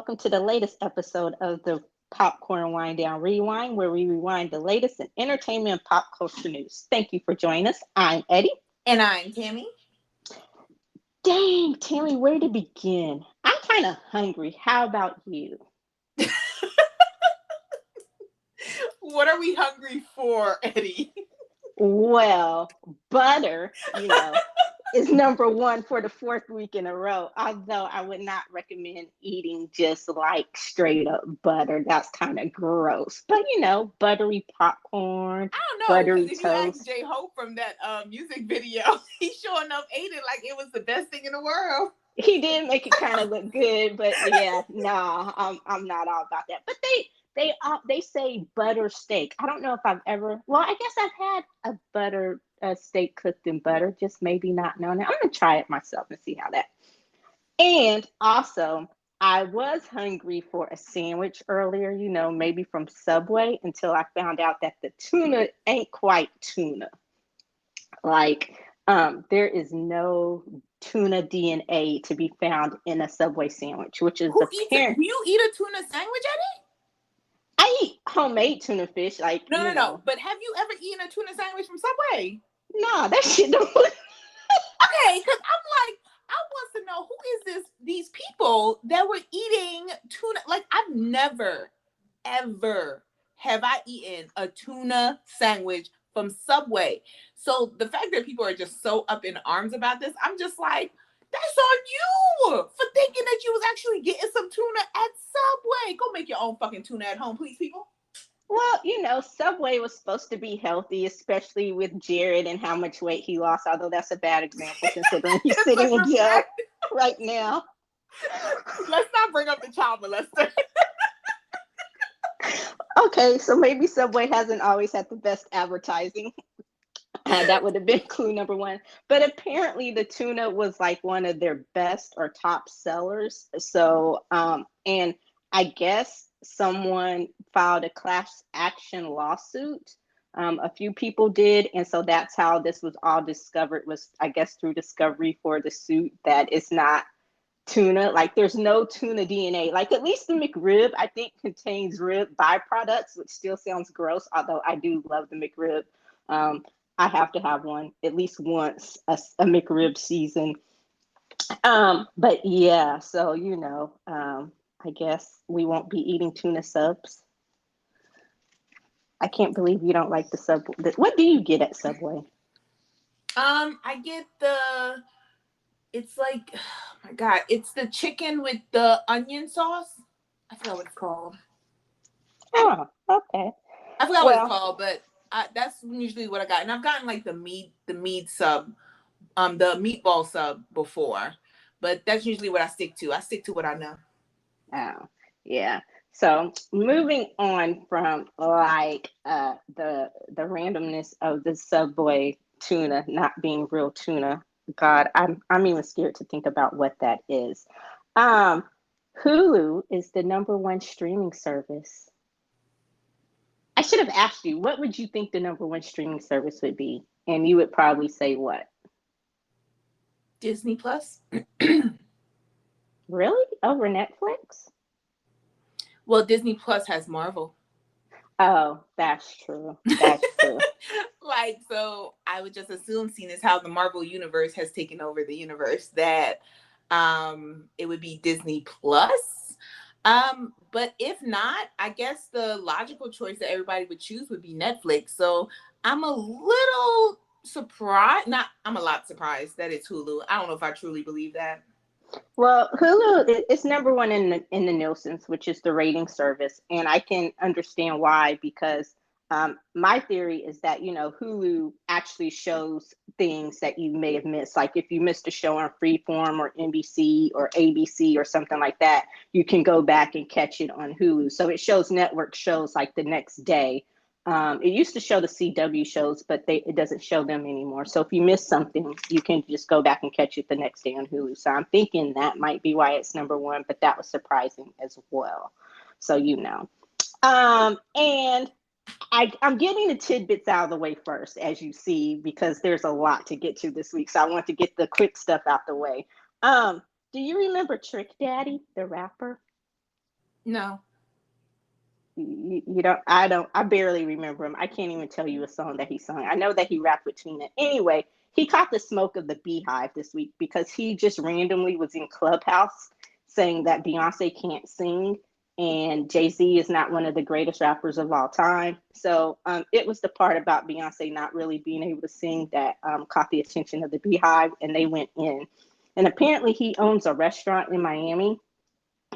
welcome to the latest episode of the Popcorn Wind Down Rewind, where we rewind the latest in entertainment and pop culture news. Thank you for joining us. I'm Eddie. And I'm Tammy. Dang, Tammy, where to begin? I'm kind of hungry. How about you? What are we hungry for, Eddie? Well, butter, is number one for the fourth week in a row. Although I would not recommend eating just like straight up butter. That's kind of gross. But buttery popcorn, I don't know, buttery because if you ask toast. J Hope from that music video, he sure enough ate it like it was the best thing in the world. He did make it kind of look good, but yeah, nah, I'm not all about that. But they say butter steak. I don't know if I've ever. Well, I guess I've had a butter steak cooked in butter, just maybe not known it. I'm gonna try it myself and see how that. And also, I was hungry for a sandwich earlier. Maybe from Subway until I found out that the tuna ain't quite tuna. Like, there is no tuna DNA to be found in a Subway sandwich, which is apparent. Do you eat a tuna sandwich, Eddie? I eat homemade tuna fish, No. But have you ever eaten a tuna sandwich from Subway? Nah, that shit don't. Okay, because I'm like, I want to know who is these people that were eating tuna. Like, I've never, ever have I eaten a tuna sandwich from Subway. So the fact that people are just so up in arms about this, I'm just like, that's on you for thinking that you was actually getting some tuna at Subway. Go make your own fucking tuna at home, please, people. Well, Subway was supposed to be healthy, especially with Jared and how much weight he lost, although that's a bad example considering he's sitting in jail right now. Let's not bring up the child molester. Okay, so maybe Subway hasn't always had the best advertising. That would have been clue number one. But apparently the tuna was like one of their best or top sellers. So, and I guess someone filed a class action lawsuit. A few people did. And so that's how this was all discovered, was I guess through discovery for the suit, that it's not tuna. Like, there's no tuna DNA. Like, at least the McRib, I think, contains rib byproducts, which still sounds gross, although I do love the McRib. I have to have one at least once a McRib season. But yeah, so I guess we won't be eating tuna subs. I can't believe you don't like the Subway. What do you get at Subway? I get it's like, oh my God, it's the chicken with the onion sauce. I forgot what it's called. Oh, okay. I forgot what it's called, but that's usually what I got. And I've gotten like the meat sub, the meatball sub before, but that's usually what I stick to. I stick to what I know. Oh, yeah. So moving on from like the randomness of the Subway tuna not being real tuna. God, I'm even scared to think about what that is. Hulu is the number one streaming service. I should have asked you, what would you think the number one streaming service would be? And you would probably say what? Disney Plus. Really? Over Netflix? Well, Disney Plus has Marvel. Oh, that's true. That's true. Like, so I would just assume, seeing as how the Marvel universe has taken over the universe, that it would be Disney Plus. But if not, I guess the logical choice that everybody would choose would be Netflix. So I'm a little surprised. I'm a lot surprised that it's Hulu. I don't know if I truly believe that. Well, Hulu is number one in the Nielsen's, which is the rating service, and I can understand why, because my theory is that Hulu actually shows things that you may have missed. Like, if you missed a show on Freeform or NBC or ABC or something like that, you can go back and catch it on Hulu. So it shows network shows like the next day. It used to show the CW shows, but it doesn't show them anymore. So if you miss something, you can just go back and catch it the next day on Hulu. So I'm thinking that might be why it's number one, but that was surprising as well. So and I'm getting the tidbits out of the way first, as you see, because there's a lot to get to this week. So I want to get the quick stuff out the way. Do you remember Trick Daddy, the rapper? No. You don't, I barely remember him. I can't even tell you a song that he sung. I know that he rapped with Tina. Anyway, he caught the smoke of the Beehive this week because he just randomly was in Clubhouse saying that Beyonce can't sing and Jay-Z is not one of the greatest rappers of all time. So it was the part about Beyonce not really being able to sing that caught the attention of the Beehive, and they went in. And apparently he owns a restaurant in Miami,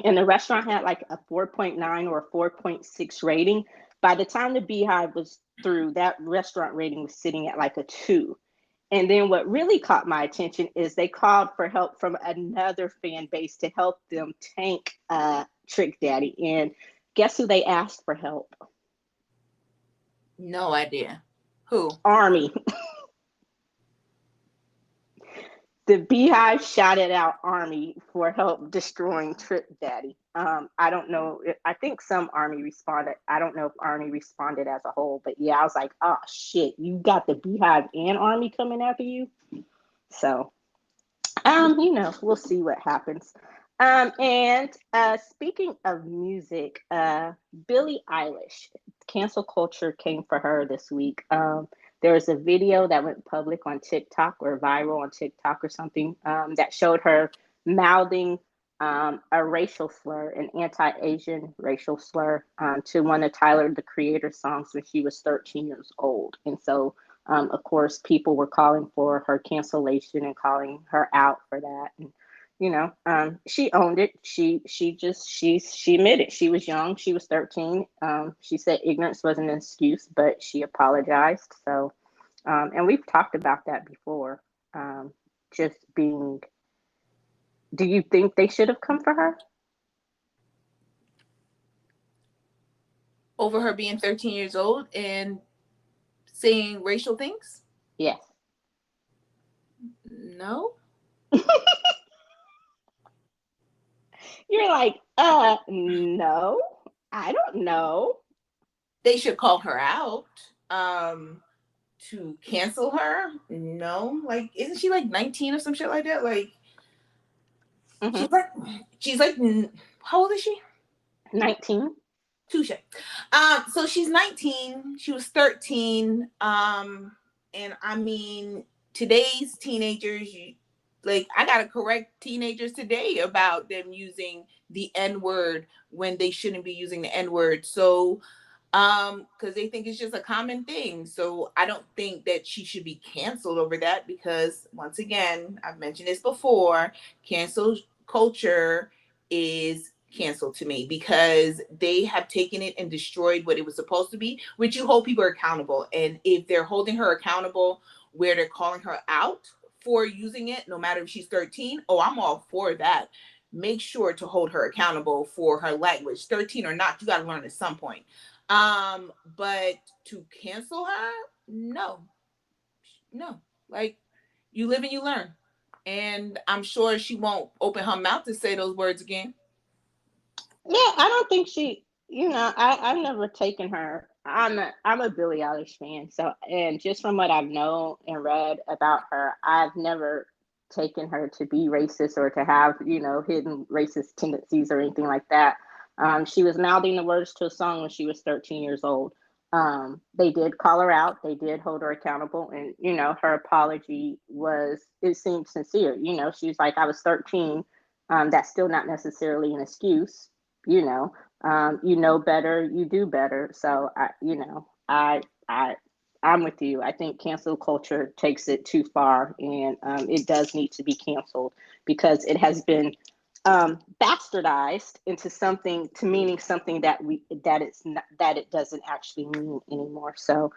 and the restaurant had like a 4.9 or a 4.6 rating. By the time the Beehive was through, that restaurant rating was sitting at like a 2. And then what really caught my attention is they called for help from another fan base to help them tank Trick Daddy. And guess who they asked for help? No idea. Who? Army. The Beehive shouted out Army for help destroying Trick Daddy. I don't know. I think some Army responded. I don't know if Army responded as a whole, but yeah, I was like, oh shit, you got the Beehive and Army coming after you. So, we'll see what happens. And speaking of music, Billie Eilish, cancel culture came for her this week. There was a video that went public on TikTok or viral on TikTok or something that showed her mouthing a racial slur, an anti-Asian racial slur, to one of Tyler, the Creator's songs when she was 13 years old. And so, of course, people were calling for her cancellation and calling her out for that. And she owned it. She admitted she was young. She was 13. She said ignorance wasn't an excuse, but she apologized. So, and we've talked about that before. Just being, do you think they should have come for her? Over her being 13 years old and saying racial things? Yes. No. You're like, no, I don't know. They should call her out. To cancel her? No. Like, isn't she like 19 or some shit like that? Like, she's like, how old is she? 19. Touche. So she's 19. She was 13. And I mean, today's teenagers, I gotta correct teenagers today about them using the N-word when they shouldn't be using the N-word. So, because they think it's just a common thing. So I don't think that she should be canceled over that because, once again, I've mentioned this before, cancel culture is canceled to me because they have taken it and destroyed what it was supposed to be, which you hold people accountable. And if they're holding her accountable where they're calling her out for using it, no matter if she's 13, oh, I'm all for that. Make sure to hold her accountable for her language. 13 or not, you got to learn at some point. But to cancel her, no. Like, you live and you learn. And I'm sure she won't open her mouth to say those words again. Yeah, I don't think she, I've never taken her. I'm a Billie Eilish fan. So, and just from what I've known and read about her, I've never taken her to be racist or to have, hidden racist tendencies or anything like that. She was mouthing the words to a song when she was 13 years old. They did call her out. They did hold her accountable. And, her apology it seemed sincere. She's like, I was 13. That's still not necessarily an excuse. You know better, you do better. So I'm with you. I think cancel culture takes it too far, and it does need to be canceled because it has been bastardized into meaning something that it doesn't actually mean anymore. So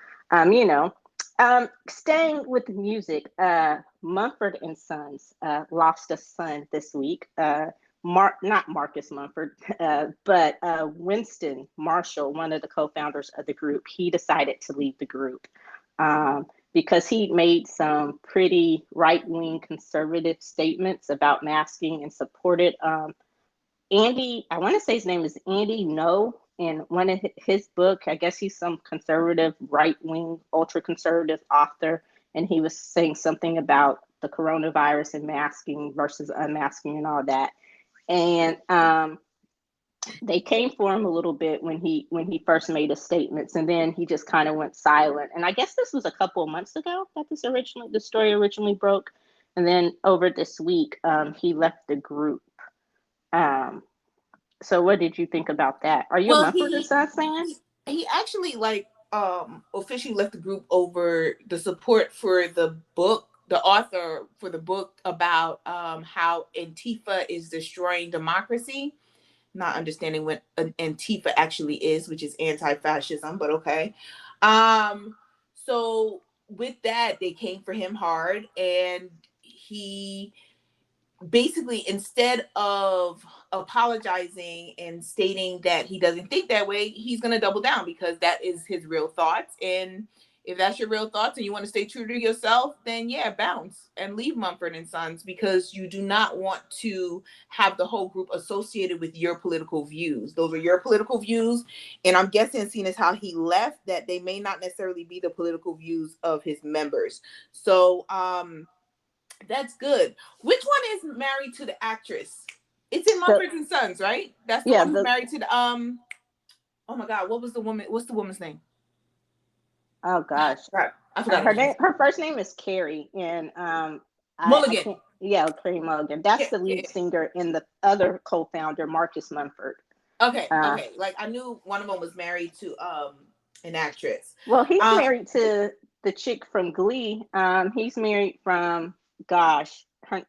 staying with music, Mumford and Sons lost a son this week. Not Marcus Mumford, but Winston Marshall, one of the co-founders of the group, he decided to leave the group because he made some pretty right-wing conservative statements about masking and supported Andy, I want to say his name is Andy No, in one of his book. I guess he's some conservative, right-wing, ultra-conservative author, and he was saying something about the coronavirus and masking versus unmasking and all that. And They came for him a little bit when he first made his statements, and then he just kind of went silent. And I guess this was a couple of months ago that the story originally broke, and then over this week, he left the group. Um, so what did you think about that? Are you a Well, Mumford and Sons fan? he actually like officially left the group over the support for the book, the author for the book about how Antifa is destroying democracy. Not understanding what an Antifa actually is, which is anti-fascism, but okay. Um, so with that, they came for him hard, and he basically, instead of apologizing and stating that he doesn't think that way, he's going to double down because that is his real thoughts. And if that's your real thoughts and you want to stay true to yourself, then yeah, bounce and leave Mumford and Sons, because you do not want to have the whole group associated with your political views. Those are your political views. And I'm guessing, seeing as how he left, that they may not necessarily be the political views of his members. So, that's good. Which one is married to the actress? It's in Mumford and Sons, right? That's the Yeah, one who's married to the oh my God, what was the woman? What's the woman's name? oh gosh, I forgot her name. her first name is Carrie, and I Mulligan. can't. Yeah, Carrie Mulligan. That's Yeah, the lead yeah. singer in the other co-founder, Marcus Mumford. Okay, Uh, okay. Like I knew one of them was married to an actress. well, he's married to the chick from Glee. He's married from, gosh,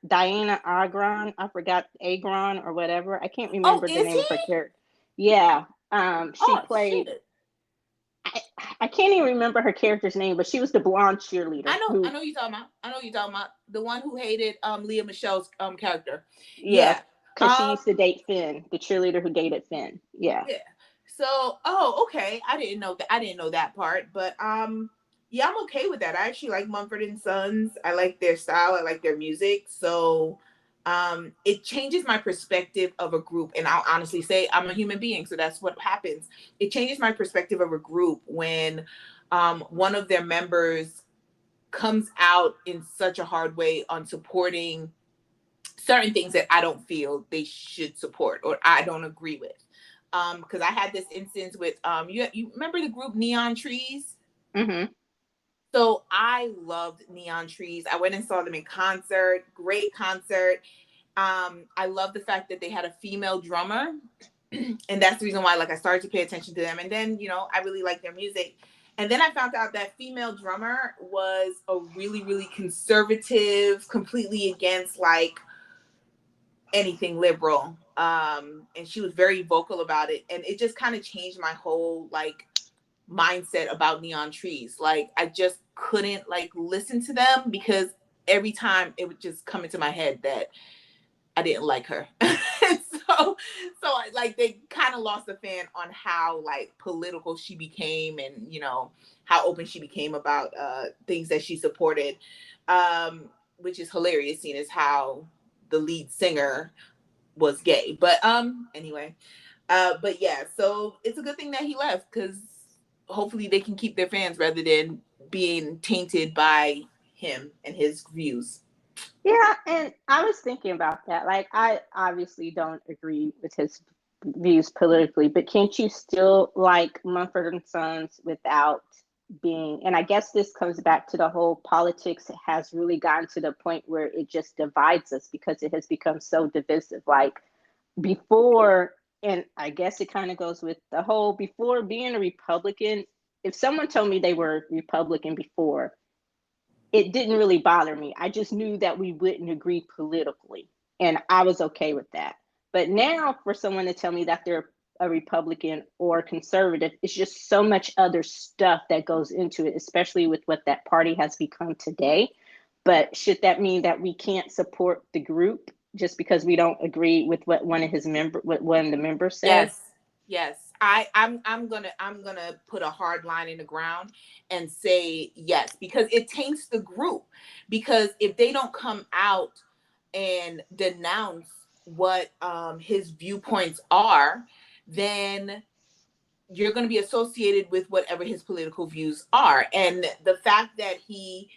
Diana Agron. I forgot, Agron or whatever. I can't Oh, remember the is name he? of her character. Yeah. She Oh played. shit. I, I can't even remember her character's name, but she was the blonde cheerleader. I know you talking about. I know you talking about the one who hated Leah Michelle's character. Yeah, Yeah. because she used to date Finn, the cheerleader who dated Finn. Yeah. Yeah. So, oh, okay. I didn't know that part, but yeah, I'm okay with that. I actually like Mumford and Sons. I like their style. I like their music. So, it changes my perspective of a group. And I'll honestly say I'm a human being, so that's what happens. It changes my perspective of a group when one of their members comes out in such a hard way on supporting certain things that I don't feel they should support or I don't agree with. Because I had this instance with you remember the group Neon Trees? Mm-hmm. So I loved Neon Trees. I went and saw them in concert. Great concert. I love the fact that they had a female drummer, and that's the reason why like I started to pay attention to them. And then I really liked their music. And then I found out that female drummer was a really, really conservative, completely against like anything liberal. And she was very vocal about it. And it just kind of changed my whole like mindset about Neon Trees. Like I just couldn't like listen to them because every time it would just come into my head that I didn't like her. so like they kind of lost a fan on how like political she became and how open she became about things that she supported, which is hilarious seeing as how the lead singer was gay. But anyway, but yeah, so it's a good thing that he left because hopefully they can keep their fans rather than being tainted by him and his views. Yeah, and I was thinking about that. Like, I obviously don't agree with his views politically, but can't you still like Mumford and Sons without being? And I guess this comes back to the whole politics has really gotten to the point where it just divides us because it has become so divisive. Like before, and I guess it kind of goes with the whole before being a Republican. If someone told me they were Republican before, it didn't really bother me. I just knew that we wouldn't agree politically, and I was okay with that. But now, for someone to tell me that they're a Republican or conservative, it's just so much other stuff that goes into it, especially with what that party has become today. But should that mean that we can't support the group just because we don't agree with what one of the members said? Yes, yes. I'm gonna put a hard line in the ground and say yes because it taints the group. Because if they don't come out and denounce what his viewpoints are, then you're going to be associated with whatever his political views are. And the fact that he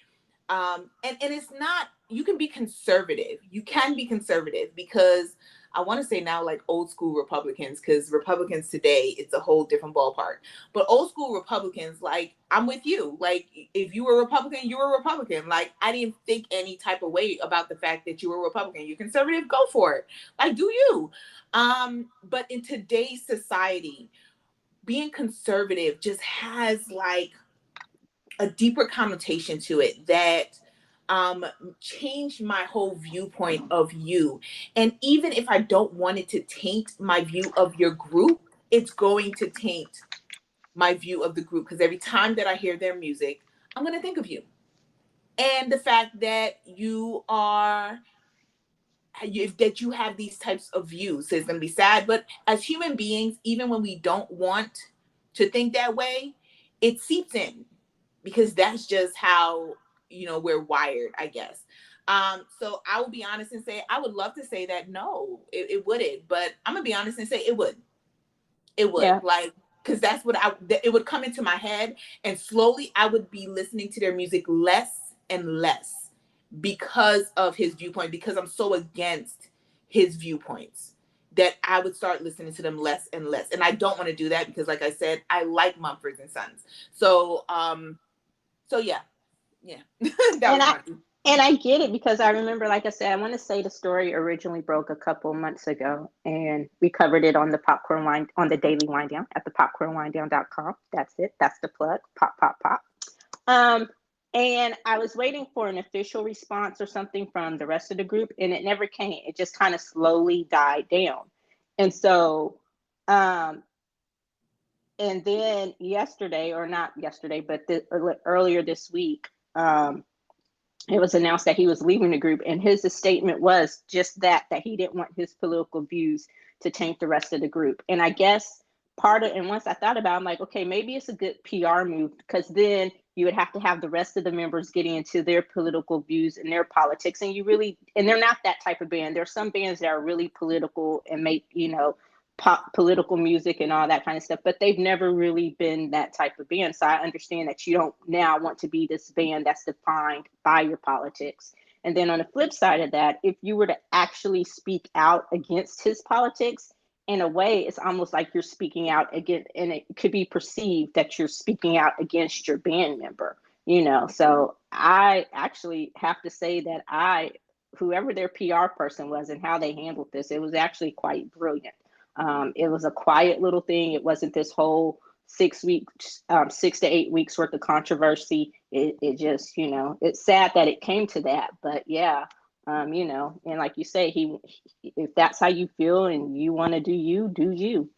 and it's not, you can be conservative. You can be conservative because I want to say now like old school Republicans, because Republicans today, it's a whole different ballpark. But old school Republicans, like, I'm with you. Like, if you were a Republican, you were a Republican. Like, I didn't think any type of way about the fact that you were a Republican. You're conservative, go for it. Like, do you? But in today's society, being conservative just has like a deeper connotation to it that changed my whole viewpoint of you. And even if I don't want it to taint my view of your group, it's going to taint my view of the group, because every time that I hear their music, I'm going to think of you. And the fact that that you have these types of views, so it's going to be sad. But as human beings, even when we don't want to think that way, it seeps in, because that's just how, we're wired, I guess. So I will be honest and say, I would love to say that no, it wouldn't, but I'm gonna be honest and say it would. It would. Yeah. Like, because that's what it would come into my head, and slowly I would be listening to their music less and less because of his viewpoint, because I'm so against his viewpoints that I would start listening to them less and less. And I don't want to do that because, like I said, I like Mumford and Sons. So yeah. And I get it, because I remember, like I said, I want to say the story originally broke a couple months ago, and we covered it on the Popcorn Wine, on the Daily Wind Down at the popcornwindown.com. That's it. That's the plug. Pop, pop, pop. And I was waiting for an official response or something from the rest of the group, and it never came. It just kind of slowly died down. And so, and then yesterday, or not yesterday, but earlier this week, it was announced that he was leaving the group, and his statement was just that he didn't want his political views to taint the rest of the group. And I guess and once I thought about it, I'm like, okay, maybe it's a good PR move, because then you would have to have the rest of the members getting into their political views and their politics. And they're not that type of band. There's some bands that are really political and make, pop political music and all that kind of stuff, but they've never really been that type of band. So I understand that you don't now want to be this band that's defined by your politics. And then on the flip side of that, if you were to actually speak out against his politics, in a way, it's almost like you're speaking out against, and it could be perceived that you're speaking out against your band member, So I actually have to say that whoever their PR person was and how they handled this, it was actually quite brilliant. It was a quiet little thing. It wasn't this whole 6 to 8 weeks worth of controversy. It just, it's sad that it came to that, but yeah. And like you say, if that's how you feel and you want to do you, do you.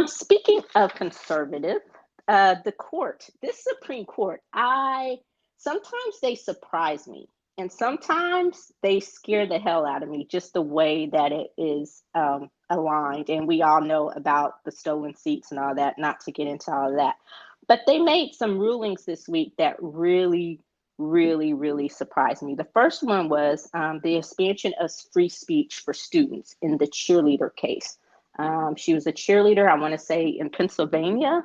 Speaking of conservative, this Supreme Court, sometimes they surprise me, and sometimes they scare the hell out of me, just the way that it is aligned. And we all know about the stolen seats and all that, not to get into all of that. But they made some rulings this week that really, really, really surprised me. The first one was the expansion of free speech for students in the cheerleader case. She was a cheerleader, I want to say, in Pennsylvania.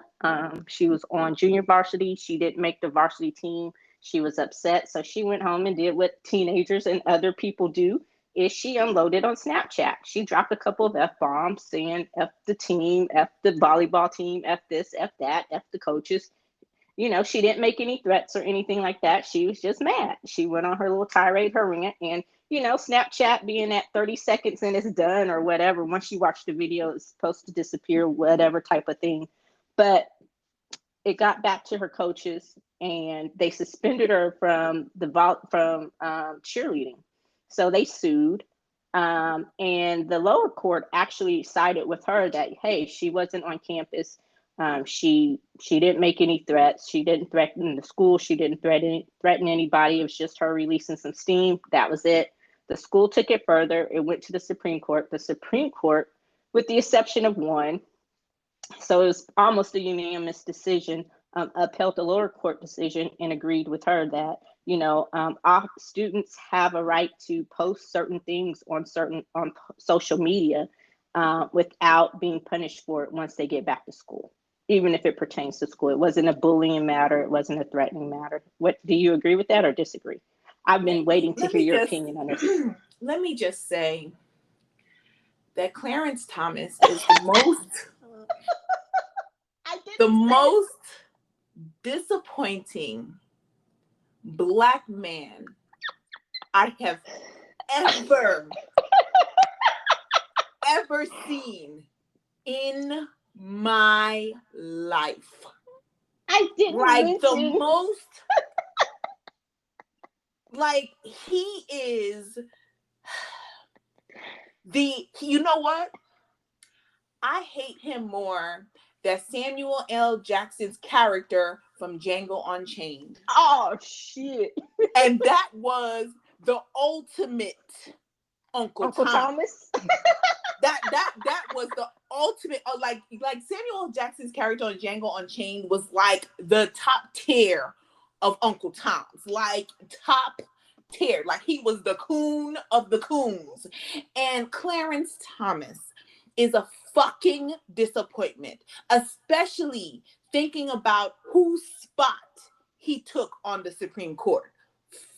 She was on junior varsity. She didn't make the varsity team. She was upset. So she went home and did what teenagers and other people do, is she unloaded on Snapchat. She dropped a couple of F-bombs saying F the team, F the volleyball team, F this, F that, F the coaches. She didn't make any threats or anything like that. She was just mad. She went on her little tirade, her rant, and Snapchat being at 30 seconds and it's done or whatever. Once you watch the video, it's supposed to disappear, whatever type of thing. But it got back to her coaches, and they suspended her from cheerleading. So they sued. And the lower court actually sided with her that, hey, she wasn't on campus. She didn't make any threats. She didn't threaten the school. She didn't threaten anybody. It was just her releasing some steam. That was it. The school took it further. It went to the Supreme Court. The Supreme Court, with the exception of one, so it was almost a unanimous decision, upheld the lower court decision and agreed with her that, our students have a right to post certain things on social media without being punished for it once they get back to school, even if it pertains to school. It wasn't a bullying matter. It wasn't a threatening matter. Do you agree with that or disagree? I've been waiting to hear your opinion on this. Let me just say, that Clarence Thomas is the I most disappointing Black man I have ever seen in my life. I didn't Like the mention. most, like he is you know what? I hate him more than Samuel L. Jackson's character from Django Unchained. Oh shit, And that was the ultimate Uncle Uncle Tom. Thomas. That was the ultimate. Like Samuel L. Jackson's character on Django Unchained was like the top tier of Uncle Tom's, like top tier. Like he was the coon of the coons. And Clarence Thomas is a fucking disappointment, especially thinking about whose spot he took on the Supreme Court.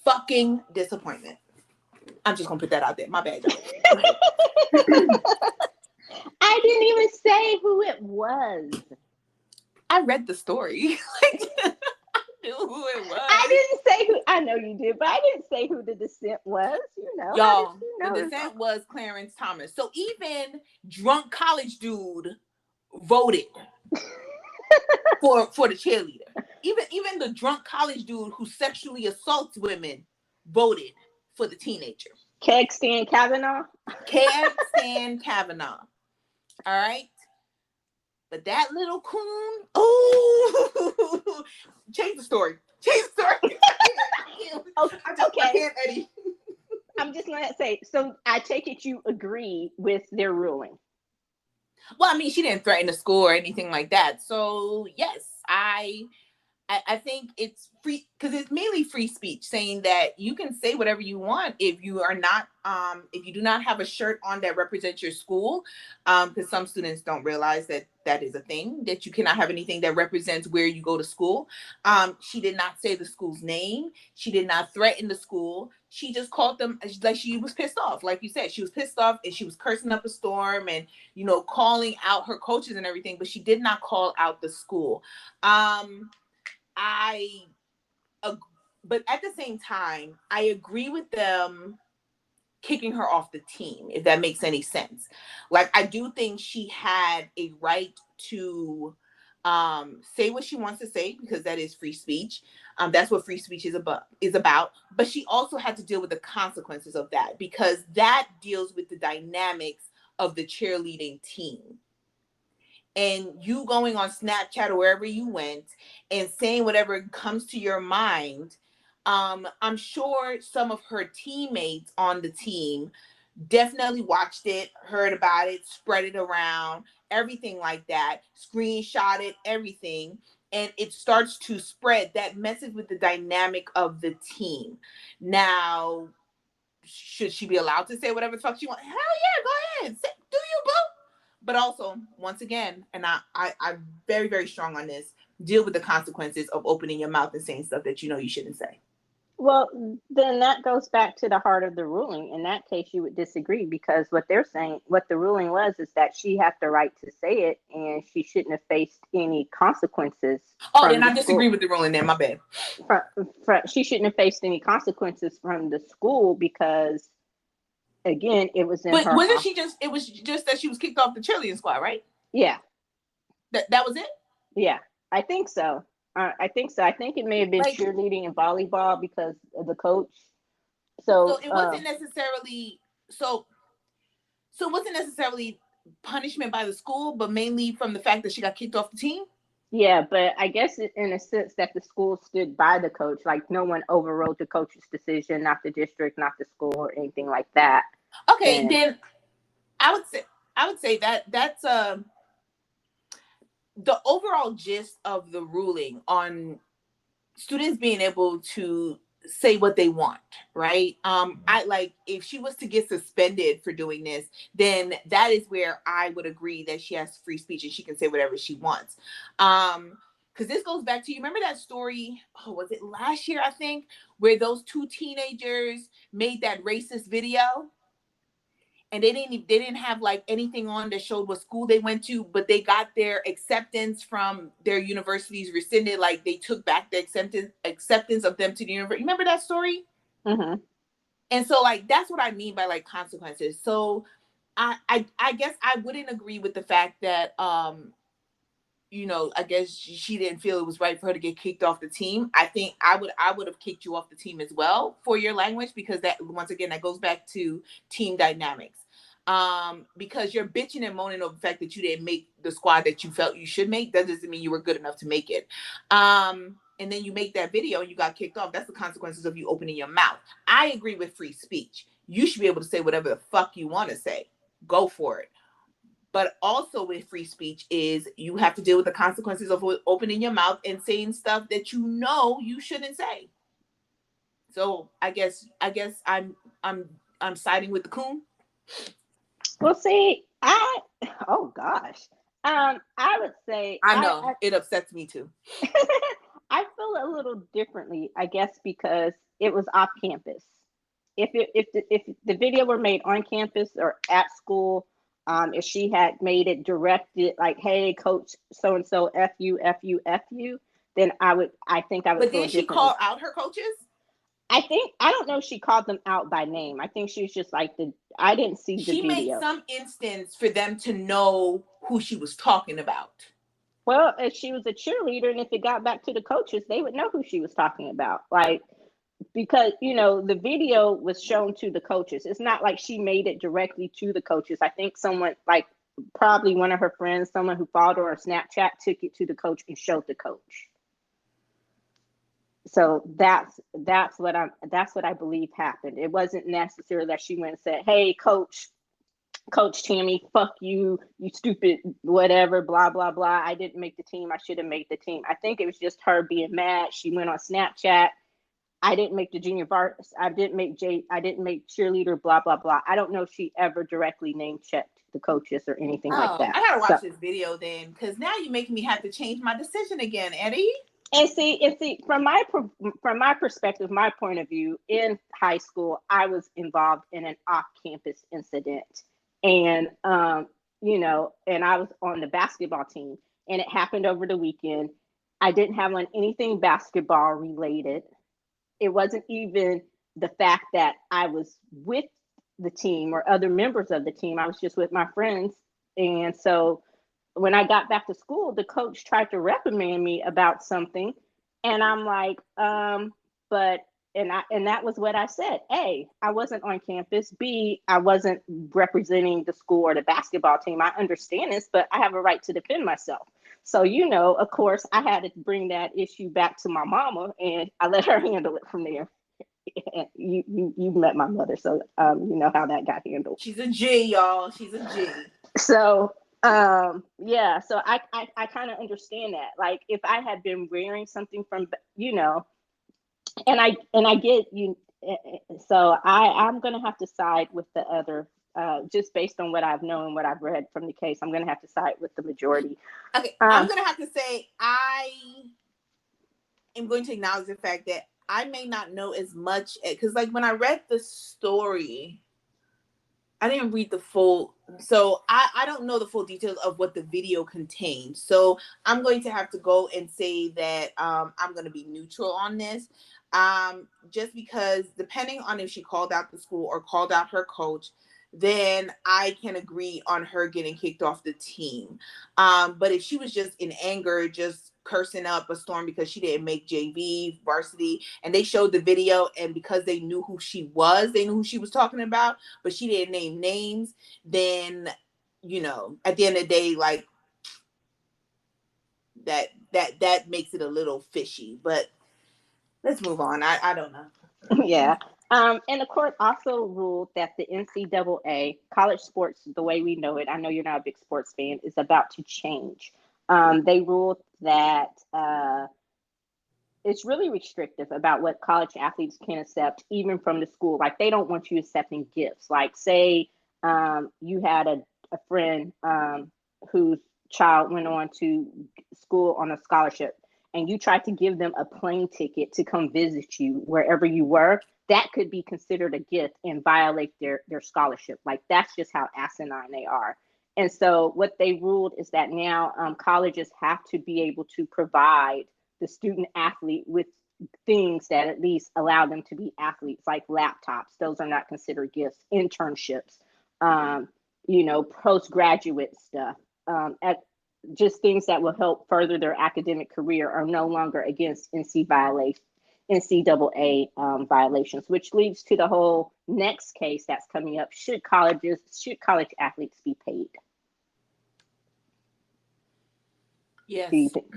Fucking disappointment. I'm just gonna put that out there. My bad, y'all. I didn't even say who it was. I read the story. I knew who it was. I didn't say who. I know you did, but I didn't say who the descent was. You know, Y'all, you know the descent was Clarence Thomas. So even drunk college dude voted for the cheerleader. Even the drunk college dude who sexually assaults women voted for the teenager. Keg Stan Kavanaugh. Keg Stan Kavanaugh. All right. But that little coon, oh, change the story. Change the story. I can't, Eddie. I'm just going to say, so I take it you agree with their ruling. Well, I mean, she didn't threaten the school or anything like that. So, yes, I think it's free because it's mainly free speech, saying that you can say whatever you want if you are not, if you do not have a shirt on that represents your school, because some students don't realize that that is a thing, that you cannot have anything that represents where you go to school. She did not say the school's name. She did not threaten the school. She just called them, like she was pissed off. Like you said, she was pissed off and she was cursing up a storm and, you know, calling out her coaches and everything, but she did not call out the school. But at the same time, I agree with them kicking her off the team, if that makes any sense. Like, I do think she had a right to say what she wants to say, because that is free speech. That's what free speech is about. But she also had to deal with the consequences of that, because that deals with the dynamics of the cheerleading team. And you going on Snapchat or wherever you went and saying whatever comes to your mind, I'm sure some of her teammates on the team definitely watched it, heard about it, spread it around, everything like that, screenshot it, everything. And it starts to spread that message with the dynamic of the team. Now, should she be allowed to say whatever the fuck she wants? Hell yeah, go ahead. Do you, boo? But also, once again, and I'm very, very strong on this, deal with the consequences of opening your mouth and saying stuff that you know you shouldn't say. Well, then that goes back to the heart of the ruling. In that case, you would disagree, because what they're saying, what the ruling was, is that she had the right to say it and she shouldn't have faced any consequences. Oh, then I disagree with the ruling then, my bad. She shouldn't have faced any consequences from the school because, again, it was in her. But wasn't she just, it was just that she was kicked off the cheerleading squad, right? Yeah. That was it? Yeah, I think so. I think so. I think it may have been cheerleading and volleyball because of the coach. So it wasn't necessarily so it wasn't necessarily punishment by the school, but mainly from the fact that she got kicked off the team. Yeah, but I guess in a sense that the school stood by the coach, like no one overrode the coach's decision, not the district, not the school, or anything like that. Okay, then I would say that that's the overall gist of the ruling on students being able to say what they want, right? I like, if she was to get suspended for doing this, then that is where I would agree that she has free speech and she can say whatever she wants. Because this goes back to, you remember that story, was it last year, I think, where those two teenagers made that racist video? and they didn't have like anything on that showed what school they went to, but they got their acceptance from their universities rescinded. Like they took back the acceptance of them to the university. Remember that story? Mm-hmm. And so like that's what I mean by like consequences. So I guess I wouldn't agree with the fact that I guess she didn't feel it was right for her to get kicked off the team. I think I would have kicked you off the team as well for your language, because that, once again, that goes back to team dynamics. Because you're bitching and moaning over the fact that you didn't make the squad that you felt you should make. That doesn't mean you were good enough to make it. And then you make that video and you got kicked off. That's the consequences of you opening your mouth. I agree with free speech. You should be able to say whatever the fuck you want to say. Go for it. But also with free speech is you have to deal with the consequences of opening your mouth and saying stuff that you know you shouldn't say. So I guess I'm siding with the coon. Well, see, oh gosh, I would say I know it upsets me too. I feel a little differently, I guess, because it was off campus. If the video were made on campus or at school, if she had made it directed like, "Hey, Coach so and so, f you, f you, f you," then I think I would. But feel did she differently. call out her coaches? I don't know if she called them out by name. I think she was just like I didn't see the video. She made some instance for them to know who she was talking about. Well, if she was a cheerleader and if it got back to the coaches, they would know who she was talking about. Like, because, the video was shown to the coaches. It's not like she made it directly to the coaches. I think someone, like probably one of her friends, someone who followed her on Snapchat, took it to the coach and showed the coach. So that's what I believe happened. It wasn't necessarily that she went and said, "Hey, Coach Tammy, fuck you, you stupid, whatever, blah, blah, blah. I didn't make the team. I should have made the team." I think it was just her being mad. She went on Snapchat. "I didn't make the junior varsity. I didn't make cheerleader, blah, blah, blah." I don't know if she ever directly name checked the coaches or anything like that. I gotta watch this video then, because now you're making me have to change my decision again, Eddie. And see, from my perspective, my point of view, in high school, I was involved in an off-campus incident, and and I was on the basketball team, and it happened over the weekend. I didn't have on anything basketball related. It wasn't even the fact that I was with the team or other members of the team. I was just with my friends, and so when I got back to school, the coach tried to reprimand me about something, and I'm like, but and that was what I said. A, I wasn't on campus. B, I wasn't representing the school or the basketball team. I understand this, but I have a right to defend myself. So, of course, I had to bring that issue back to my mama, and I let her handle it from there. You met my mother, so you know how that got handled. She's a G, y'all. She's a G. So yeah, so I kind of understand that. Like, if I had been wearing something from and I get you, so I'm gonna have to side with the other, just based on what I've known, what I've read from the case. I'm gonna have to side with the majority. Okay, I'm gonna have to say I am going to acknowledge the fact that I may not know as much, because like when I read the story, I didn't read the full, so I don't know the full details of what the video contains. So I'm going to have to go and say that I'm going to be neutral on this, just because depending on if she called out the school or called out her coach, then I can agree on her getting kicked off the team. But if she was just in anger, just cursing up a storm because she didn't make JV varsity, and they showed the video, and because they knew who she was, they knew who she was talking about, but she didn't name names, then at the end of the day, like that makes it a little fishy. But let's move on. I don't know. Yeah. And the court also ruled that the NCAA, college sports, the way we know it, I know you're not a big sports fan, is about to change. They ruled that it's really restrictive about what college athletes can accept, even from the school. Like, they don't want you accepting gifts. Like, say you had a friend whose child went on to school on a scholarship, and you tried to give them a plane ticket to come visit you wherever you were, that could be considered a gift and violate their scholarship. Like, that's just how asinine they are. And so what they ruled is that now colleges have to be able to provide the student athlete with things that at least allow them to be athletes, like laptops. Those are not considered gifts. Internships, um, postgraduate stuff, at just things that will help further their academic career are no longer against NCAA violations, which leads to the whole next case that's coming up. Should college athletes be paid? Yes. Do you think?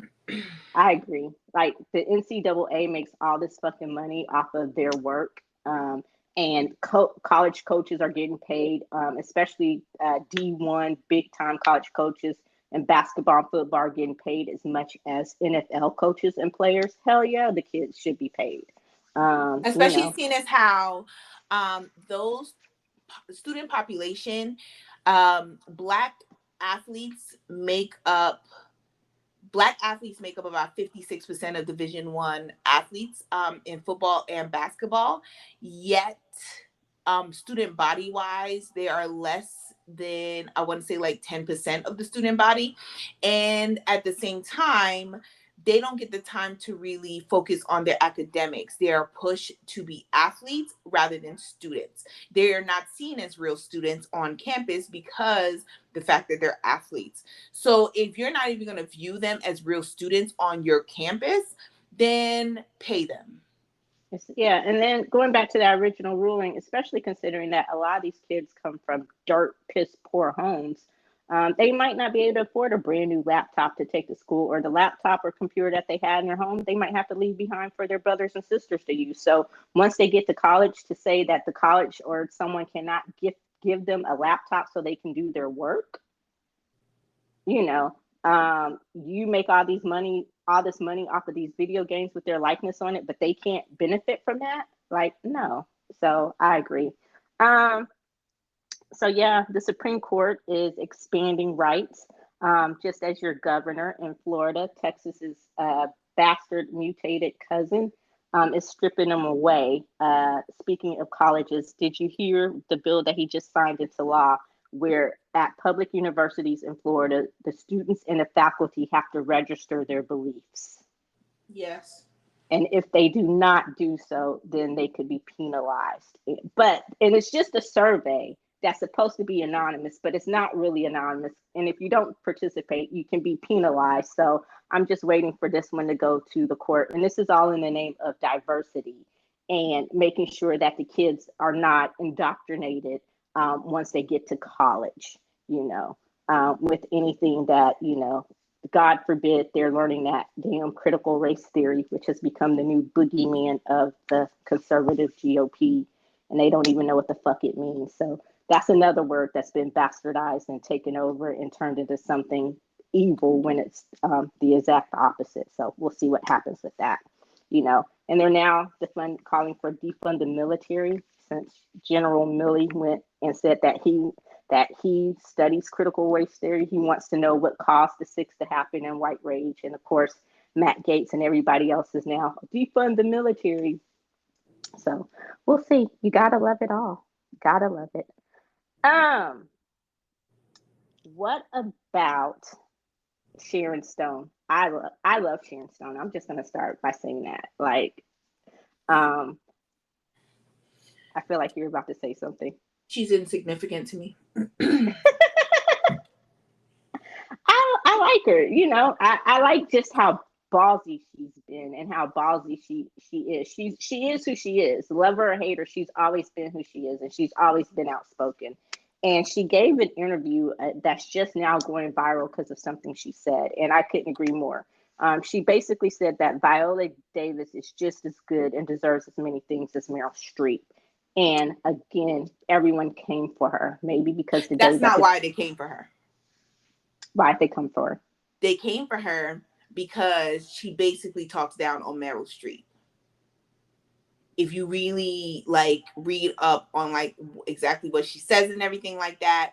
I agree. Like, the NCAA makes all this fucking money off of their work. And college coaches are getting paid, especially D1 big time college coaches and basketball and football are getting paid as much as NFL coaches and players. Hell yeah, the kids should be paid. Especially seeing as how those student population, black athletes make up about 56% of Division I athletes in football and basketball. Yet, student body wise, they are less than, I want to say, like 10% of the student body. And at the same time, they don't get the time to really focus on their academics. They are pushed to be athletes rather than students. They are not seen as real students on campus because the fact that they're athletes. So if you're not even going to view them as real students on your campus, then pay them. Yeah, and then going back to that original ruling, especially considering that a lot of these kids come from dirt, piss poor homes, they might not be able to afford a brand new laptop to take to school, or the laptop or computer that they had in their home, they might have to leave behind for their brothers and sisters to use. So once they get to college, to say that the college or someone cannot give them a laptop so they can do their work, you make all this money off of these video games with their likeness on it, but they can't benefit from that. Like, no. So I agree. Um, so yeah, the Supreme Court is expanding rights. Just as your governor in Florida, Texas's bastard mutated cousin is stripping them away. Speaking of colleges, did you hear the bill that he just signed into law, where at public universities in Florida, the students and the faculty have to register their beliefs? Yes. And if they do not do so, then they could be penalized. And it's just a survey that's supposed to be anonymous, but it's not really anonymous. And if you don't participate, you can be penalized. So I'm just waiting for this one to go to the court. And this is all in the name of diversity and making sure that the kids are not indoctrinated once they get to college, with anything that, God forbid, they're learning that damn critical race theory, which has become the new boogeyman of the conservative GOP, and they don't even know what the fuck it means. So that's another word that's been bastardized and taken over and turned into something evil when it's the exact opposite. So we'll see what happens with that, And they're now calling for defund the military, since General Milley went and said that he studies critical race theory. He wants to know what caused the six to happen in White Rage. And of course, Matt Gaetz and everybody else is now defund the military. So we'll see. You gotta love it all. Gotta love it. What about Sharon Stone? I love Sharon Stone. I'm just gonna start by saying that. Like, I feel like you're about to say something. She's insignificant to me. I like her. I like just how ballsy she's been and how ballsy she is. She is who she is. Love her or hate her, she's always been who she is, and she's always been outspoken. And she gave an interview that's just now going viral because of something she said, and I couldn't agree more. She basically said that Viola Davis is just as good and deserves as many things as Meryl Streep. And again, everyone came for her. Maybe because that's not why they came for her. Why they come for her? They came for her because she basically talks down on Meryl Streep. If you really read up on exactly what she says and everything like that,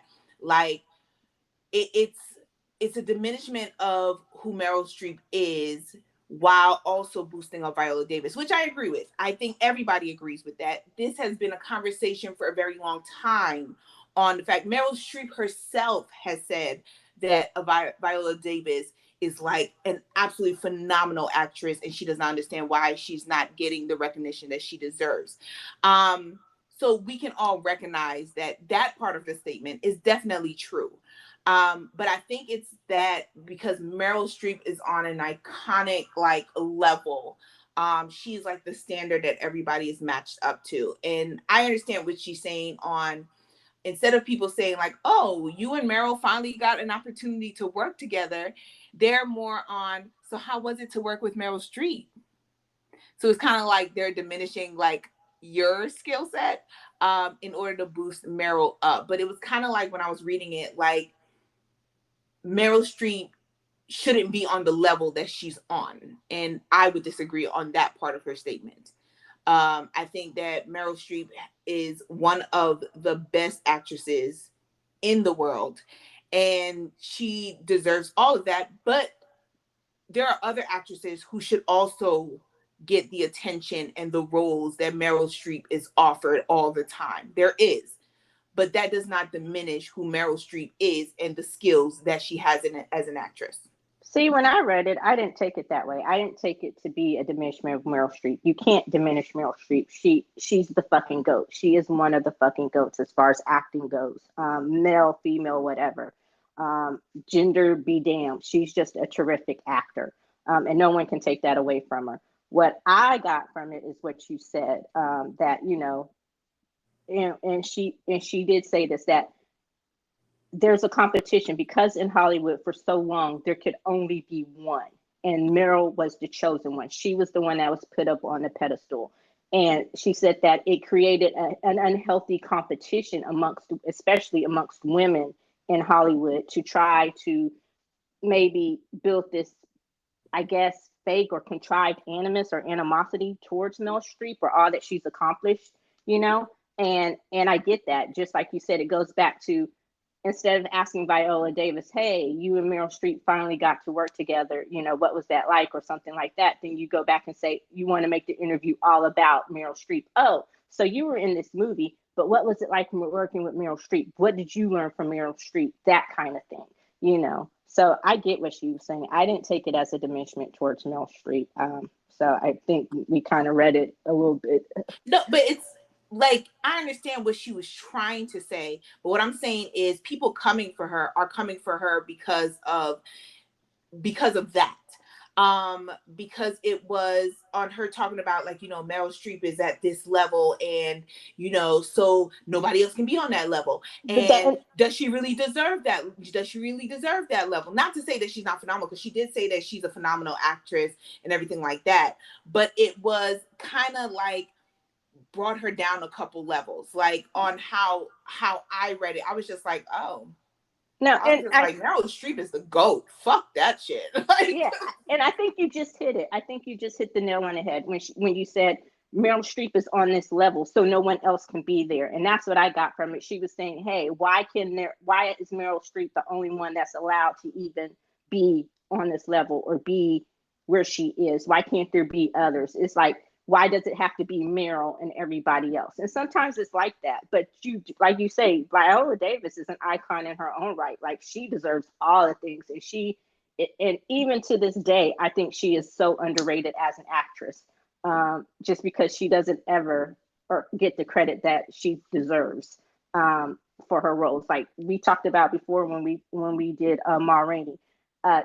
it's a diminishment of who Meryl Streep is while also boosting up Viola Davis, which I agree with. I think everybody agrees with that. This has been a conversation for a very long time on the fact Meryl Streep herself has said that Viola Davis is like an absolutely phenomenal actress, and she does not understand why she's not getting the recognition that she deserves. So we can all recognize that that part of the statement is definitely true. But I think it's that because Meryl Streep is on an iconic like level. She's like the standard that everybody is matched up to. And I understand what she's saying on, instead of people saying like, oh, you and Meryl finally got an opportunity to work together, they're more on, so how was it to work with Meryl Streep? So it's kind of like they're diminishing like your skill set in order to boost Meryl up. But it was kind of like when I was reading it, like Meryl Streep shouldn't be on the level that she's on. And I would disagree on that part of her statement. I think that Meryl Streep is one of the best actresses in the world, and she deserves all of that. But there are other actresses who should also get the attention and the roles that Meryl Streep is offered all the time. There is. But that does not diminish who Meryl Streep is and the skills that she has as an actress. See, when I read it, I didn't take it that way. I didn't take it to be a diminishment of Meryl Streep. You can't diminish Meryl Streep. She's the fucking goat. She is one of the fucking goats as far as acting goes. Male, female, whatever. Gender be damned. She's just a terrific actor. And no one can take that away from her. What I got from it is what you said, that, you know, and she did say this, that there's a competition because in Hollywood for so long there could only be one, and Meryl was the chosen one. She was the one that was put up on the pedestal, and she said that it created an unhealthy competition amongst, especially amongst women in Hollywood, to try to maybe build this, I guess, fake or contrived animus or animosity towards Meryl Streep or all that she's accomplished, you know. And I get that. Just like you said, it goes back to, instead of asking Viola Davis, hey, you and Meryl Streep finally got to work together, you know, what was that like, or something like that, then you go back and say, you want to make the interview all about Meryl Streep. Oh, so you were in this movie, but what was it like working with Meryl Streep? What did you learn from Meryl Streep? That kind of thing, you know. So I get what she was saying. I didn't take it as a diminishment towards Meryl Streep. So I think we kind of read it a little bit. No, but it's like, I understand what she was trying to say, but what I'm saying is people coming for her are coming for her because of that. Because it was on her talking about, like, you know, Meryl Streep is at this level, and, you know, so nobody else can be on that level. And does she really deserve that? Does she really deserve that level? Not to say that she's not phenomenal, because she did say that she's a phenomenal actress and everything like that. But it was kind of like brought her down a couple levels, like on how I read it. I was just like, oh. No, I was just like, Meryl Streep is the GOAT. Fuck that shit. Like, yeah, and I think you just hit it. I think you just hit the nail on the head when you said Meryl Streep is on this level, so no one else can be there, and that's what I got from it. She was saying, "Hey, why is Meryl Streep the only one that's allowed to even be on this level or be where she is? Why can't there be others?" It's like, why does it have to be Meryl and everybody else? And sometimes it's like that. But you, like you say, Viola Davis is an icon in her own right. Like, she deserves all the things, and even to this day, I think she is so underrated as an actress, just because she doesn't ever or get the credit that she deserves, for her roles. Like we talked about before when we did Ma Rainey.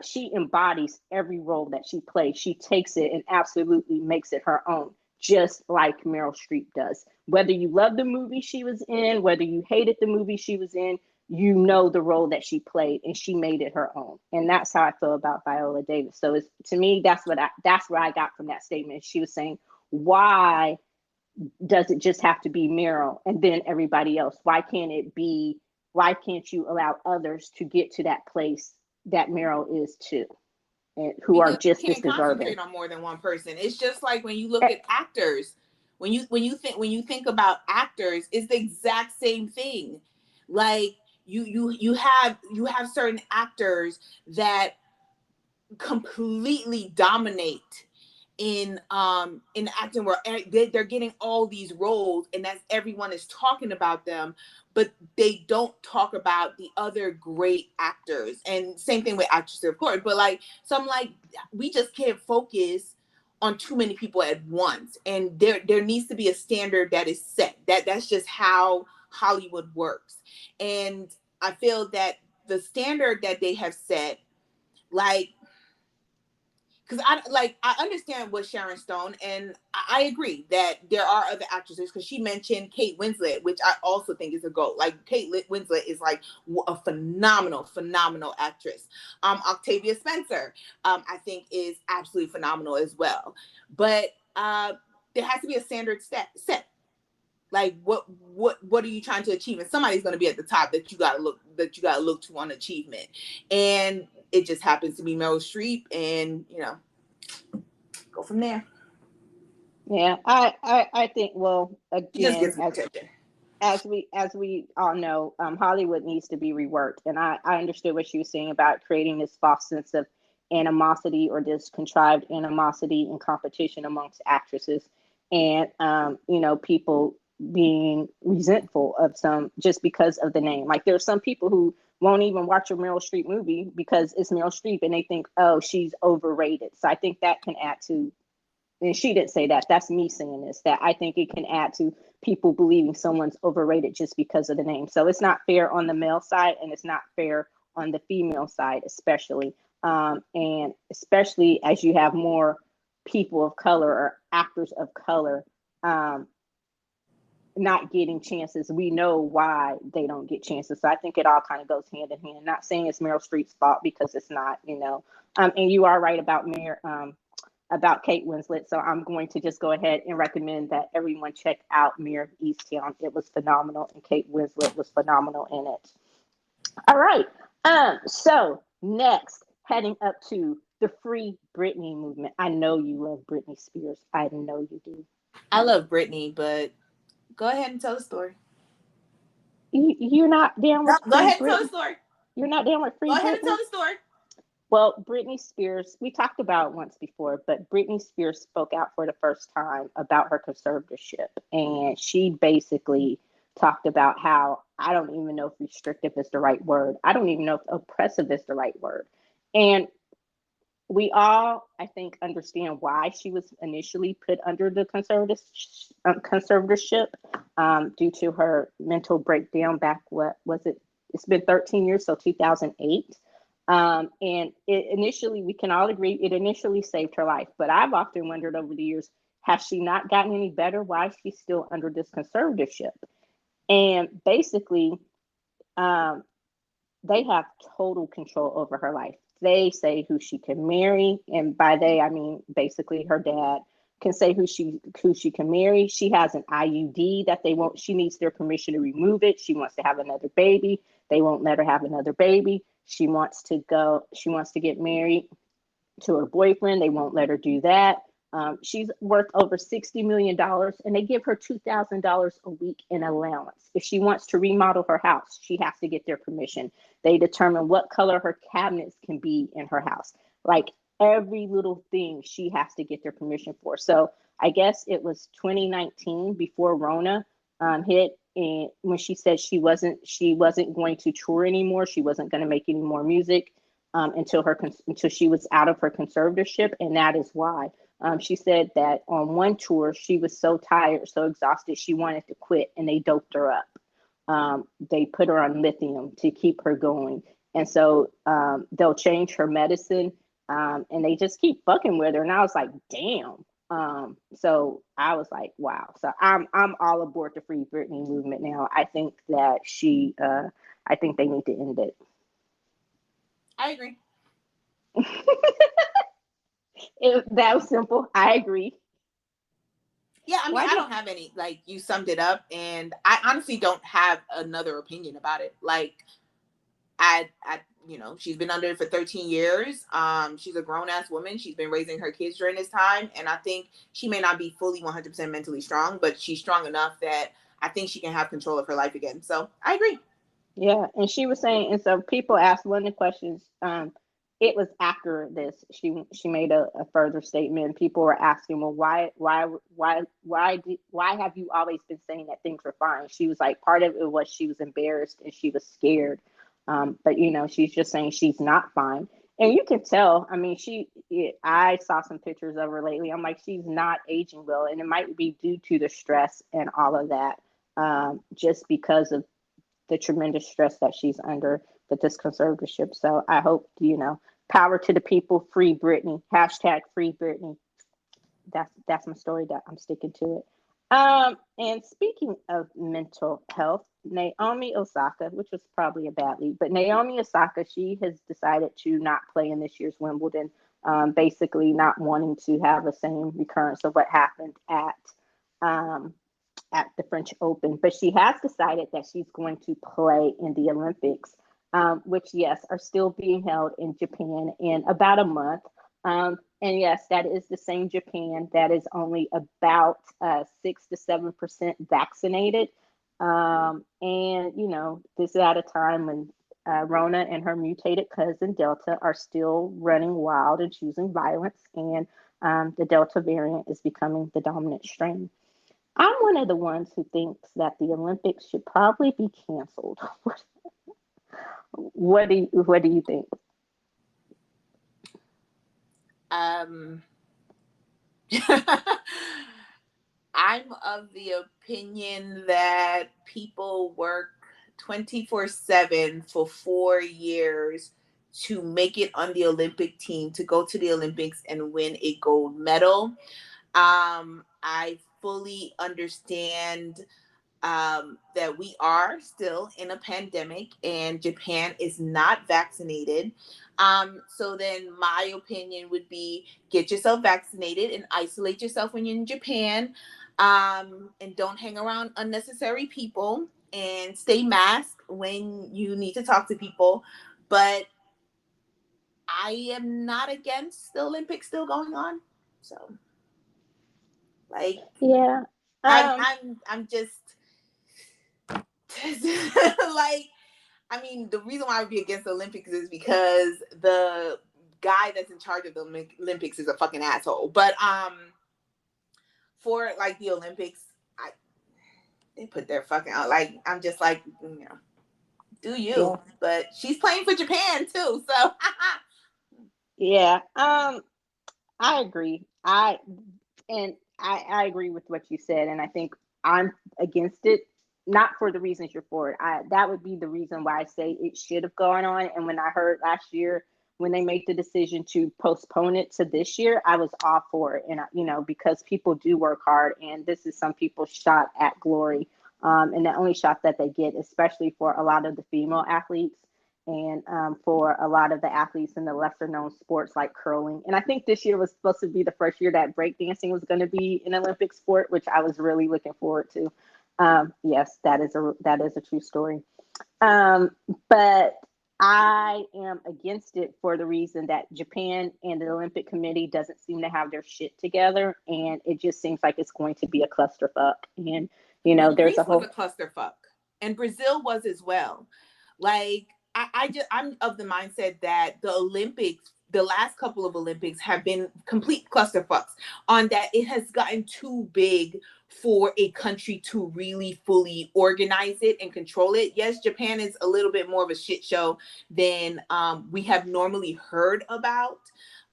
She embodies every role that she plays. She takes it and absolutely makes it her own, just like Meryl Streep does. Whether you love the movie she was in, whether you hated the movie she was in, you know the role that she played, and she made it her own. And that's how I feel about Viola Davis. So to me, that's what I got from that statement. She was saying, why does it just have to be Meryl and then everybody else? Why can't you allow others to get to that place that Meryl is too, and who are just as deserving? Concentrate on more than one person. It's just like when you look at actors, when you think about actors, it's the exact same thing. Like you have certain actors that completely dominate in acting, where they're getting all these roles, and that's everyone is talking about them, but they don't talk about the other great actors. And same thing with actresses, of course, but like, so I'm like, we just can't focus on too many people at once, and there needs to be a standard that is set. That's just how Hollywood works. And I feel that the standard that they have set, like, because I understand what Sharon Stone, and I agree that there are other actresses, because she mentioned Kate Winslet, which I also think is a GOAT. Like, Kate Winslet is like a phenomenal actress. Octavia Spencer, I think, is absolutely phenomenal as well. But there has to be a standard set. Like, what are you trying to achieve? And somebody's going to be at the top that you gotta look to on achievement. And it just happens to be Meryl Streep, and go from there. Yeah, I think, well, She just again, gets my attention. as we all know, Hollywood needs to be reworked. And I understood what she was saying about creating this false sense of animosity, or this contrived animosity and competition amongst actresses, and people being resentful of some just because of the name. Like, there's some people who won't even watch a Meryl Streep movie because it's Meryl Streep, and they think, oh, she's overrated. So I think that can add to, and she didn't say that, that's me saying this, that I think it can add to people believing someone's overrated just because of the name. So it's not fair on the male side, and it's not fair on the female side, especially. And especially as you have more people of color, or actors of color, not getting chances. We know why they don't get chances. So I think it all kind of goes hand in hand. Not saying it's Meryl Streep's fault, because it's not, and you are right about about Kate Winslet. So I'm going to just go ahead and recommend that everyone check out Mayor of Easttown. It was phenomenal, and Kate Winslet was phenomenal in it. All right. So next, heading up to the Free Britney movement. I know you love Britney Spears. I know you do. I love Britney, but go ahead and tell the story. You're not down No, with go Free ahead and tell the Britney. story. You're not down with Free Go ahead and Britney. tell the story. Well, Britney Spears, we talked about it once before, but Britney Spears spoke out for the first time about her conservatorship. And she basically talked about how, I don't even know if restrictive is the right word. I don't even know if oppressive is the right word. And we all, I think, understand why she was initially put under the conservatorship, due to her mental breakdown back, what was it? It's been 13 years, so 2008. And it initially, we can all agree, it initially saved her life. But I've often wondered over the years, has she not gotten any better? Why is she still under this conservatorship? And basically, um, they have total control over her life. They say who she can marry, and by they I mean basically her dad can say who she can marry. She has an IUD that they won't. She needs their permission to remove it. She wants to have another baby. They won't let her have another baby. She wants to go. She wants to get married to her boyfriend. They won't let her do that. She's worth over $60 million, and they give her $2,000 a week in allowance. If she wants to remodel her house, she has to get their permission. They determine what color her cabinets can be in her house. Like, every little thing she has to get their permission for. So I guess it was 2019, before Rona hit, and when she said she wasn't going to tour anymore, she wasn't going to make any more music, until she was out of her conservatorship, and that is why. She said that on one tour she was so tired, so exhausted, she wanted to quit, and they doped her up. They put her on lithium to keep her going, and so they'll change her medicine, and they just keep fucking with her. And I was like, damn. So I was like, wow. So I'm all aboard the Free Britney movement now. I think that I think they need to end it. I agree. That was simple. I agree. Yeah, I mean, Why I do don't have any, like, you summed it up, and I honestly don't have another opinion about it. Like, she's been under it for 13 years. She's a grown ass woman. She's been raising her kids during this time, and I think she may not be fully 100% mentally strong, but she's strong enough that I think she can have control of her life again. So I agree. Yeah, and she was saying, and so people asked one of the questions. it was after this she made a further statement. People were asking, well, why have you always been saying that things are fine? She was like, part of it was she was embarrassed and she was scared, but she's just saying she's not fine. And you can tell. I mean, I saw some pictures of her lately. I'm like, she's not aging well, and it might be due to the stress and all of that, just because of the tremendous stress that she's under with this conservatorship. So I hope, power to the people, free Britney, hashtag free Britney. That's my story. That I'm sticking to it. And speaking of mental health, Naomi Osaka, which was probably a bad lead, but Naomi Osaka, she has decided to not play in this year's Wimbledon, basically not wanting to have the same recurrence of what happened um, at the French Open. But she has decided that she's going to play in the Olympics, which, yes, are still being held in Japan in about a month. And yes, that is the same Japan that is only about 6 to 7% vaccinated. And, this is at a time when Rona and her mutated cousin Delta are still running wild and choosing violence. And the Delta variant is becoming the dominant strain. I'm one of the ones who thinks that the Olympics should probably be canceled. What do you think? Um, I'm of the opinion that people work 24/7 for 4 years to make it on the Olympic team, to go to the Olympics and win a gold medal. I fully understand that we are still in a pandemic and Japan is not vaccinated. So then my opinion would be get yourself vaccinated and isolate yourself when you're in Japan, and don't hang around unnecessary people and stay masked when you need to talk to people. But I am not against the Olympics still going on. So like Yeah. I'm just like, I mean, the reason why I would be against the Olympics is because the guy that's in charge of the Olympics is a fucking asshole. But for like the Olympics, they put their fucking out. Like, I'm just like, do you? Yeah. But she's playing for Japan too, so Yeah. I agree. I agree with what you said, and I think I'm against it, not for the reasons you're for it. That would be the reason why I say it should have gone on. And when I heard last year when they made the decision to postpone it to this year, I was all for it. And because people do work hard, and this is some people's shot at glory, and the only shot that they get, especially for a lot of the female athletes and for a lot of the athletes in the lesser known sports like curling. And I think this year was supposed to be the first year that breakdancing was going to be an Olympic sport, which I was really looking forward to. Yes, that is a true story. Um, but I am against it for the reason that Japan and the Olympic Committee doesn't seem to have their shit together, and it just seems like it's going to be a clusterfuck. And there's Greece a was a whole clusterfuck, and Brazil was as well. Like, I'm of the mindset that the Olympics, the last couple of Olympics, have been complete clusterfucks. On that, it has gotten too big for a country to really fully organize it and control it. Yes, Japan is a little bit more of a shit show than we have normally heard about.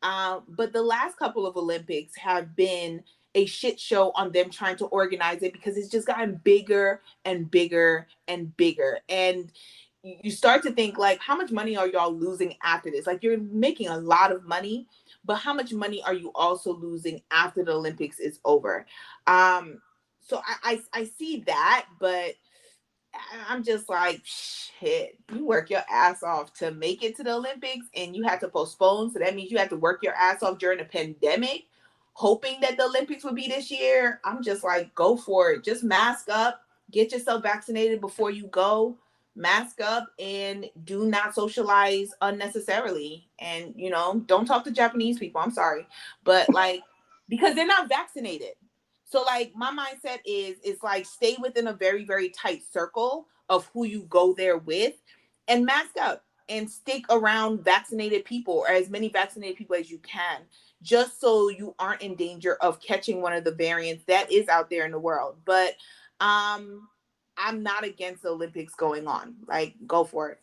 But the last couple of Olympics have been a shit show on them trying to organize it because it's just gotten bigger and bigger and bigger. And you start to think, like, how much money are y'all losing after this? Like, you're making a lot of money, but how much money are you also losing after the Olympics is over? So I see that, but I'm just like, shit, you work your ass off to make it to the Olympics and you have to postpone. So that means you have to work your ass off during a pandemic, hoping that the Olympics would be this year. I'm just like, go for it. Just mask up, get yourself vaccinated before you go, mask up, and do not socialize unnecessarily. And, don't talk to Japanese people. I'm sorry. But like, because they're not vaccinated. So like my mindset is like stay within a very, very tight circle of who you go there with and mask up. and stick around vaccinated people, or as many vaccinated people as you can, just so you aren't in danger of catching one of the variants that is out there in the world. But I'm not against the Olympics going on. Like, go for it.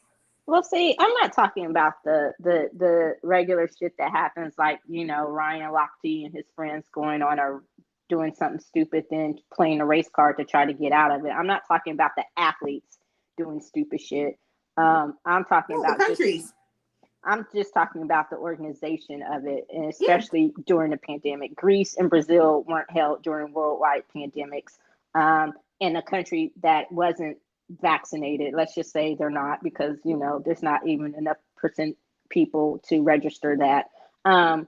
Well, see, I'm not talking about the regular shit that happens, like, you know, Ryan Lochte and his friends going on or doing something stupid, then playing a race card to try to get out of it. I'm not talking about the athletes doing stupid shit. I'm talking No, the about just countries. I'm just talking about the organization of it, and Yeah. especially during the pandemic. Greece and Brazil weren't held during worldwide pandemics. In a country that wasn't vaccinated, let's just say they're not, because you know there's not even enough percent people to register that. Um,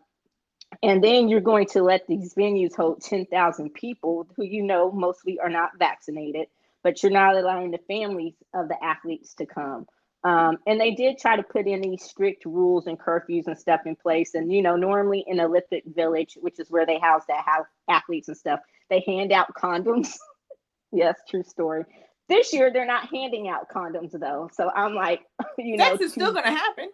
and then you're going to let these venues hold 10,000 people who you know mostly are not vaccinated, but you're not allowing the families of the athletes to come. And they did try to put in these strict rules and curfews and stuff in place. And, you know, normally in Olympic Village, which is where they house athletes and stuff, they hand out condoms. Yes, true story. This year, they're not handing out condoms, though. So I'm like, you know, Sex is still going to happen.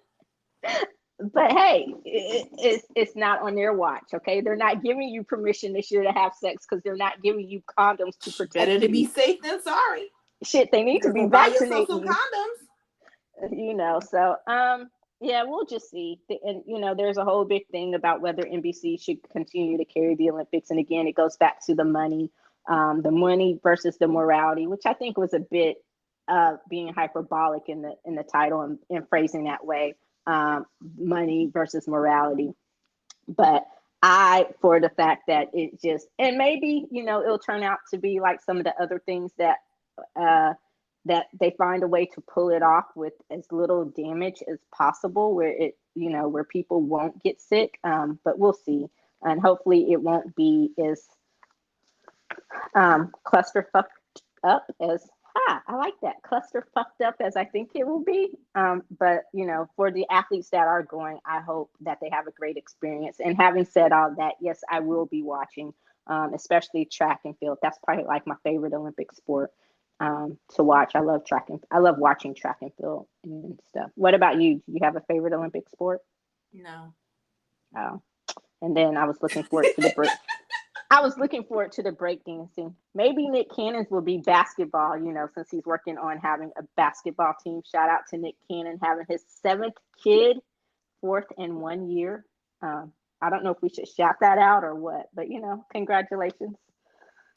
but hey, it's not on their watch, okay? They're not giving you permission this year to have sex because they're not giving you condoms to protect Better to you. be safe than sorry. Shit, they need to be Go buy yourself vaccinating some condoms. you know. So yeah, we'll just see. And you know, there's a whole big thing about whether NBC should continue to carry the Olympics. And again, it goes back to the money versus the morality, which I think was a bit being hyperbolic in the title and phrasing that way. Money versus morality. But for the fact that it just, and maybe, you know, it'll turn out to be like some of the other things uh, that they find a way to pull it off with as little damage as possible, where it, you know, where people won't get sick. But we'll see. And hopefully it won't be as cluster fucked up as I like that, cluster fucked up as I think it will be. But you know, for the athletes that are going, I hope that they have a great experience. And having said all that, yes, I will be watching, especially track and field. That's probably like my favorite Olympic sport to watch. I love watching track and field and stuff. What about you? Do you have a favorite Olympic sport? No. Oh, and then I was looking forward to the break. I was looking forward to the breakdancing. Maybe Nick Cannon's will be basketball, you know, since he's working on having a basketball team. Shout out to Nick Cannon having his 7th kid, 4th in 1 year. I don't know if we should shout that out or what, but you know, congratulations.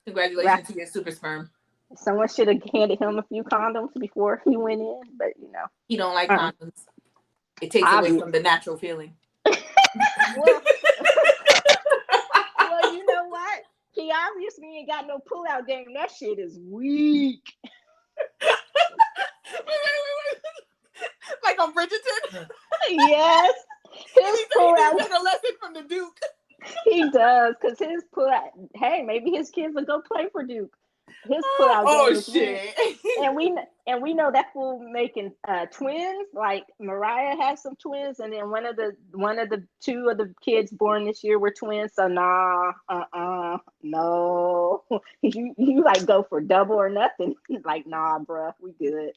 Congratulations to your super sperm. Someone should have handed him a few condoms before he went in, but you know. He don't like condoms. It takes away from the natural feeling. Well, well, you know what? He obviously ain't got no pull-out game. That shit is weak. Wait. Like on Bridgerton? Yes. His pull-out. He took a lesson from the Duke. He does, because his pull-out. Hey, maybe his kids will go play for Duke. His pull-out game is shit. and we know that fool making twins. Like Mariah has some twins, and then one of the two of the kids born this year were twins. So nah, no. You like go for double or nothing. Like nah, bruh, we good.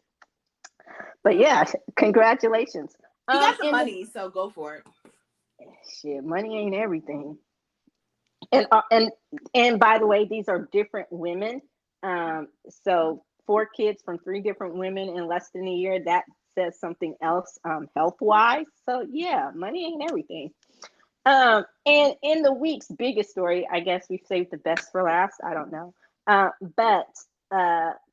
But yeah, congratulations. You got the money, so go for it. Shit, money ain't everything. And by the way, these are different women. So 4 kids from 3 different women in less than a year, that says something else health wise. So yeah, money ain't everything. And in the week's biggest story, I guess we saved the best for last. I don't know. But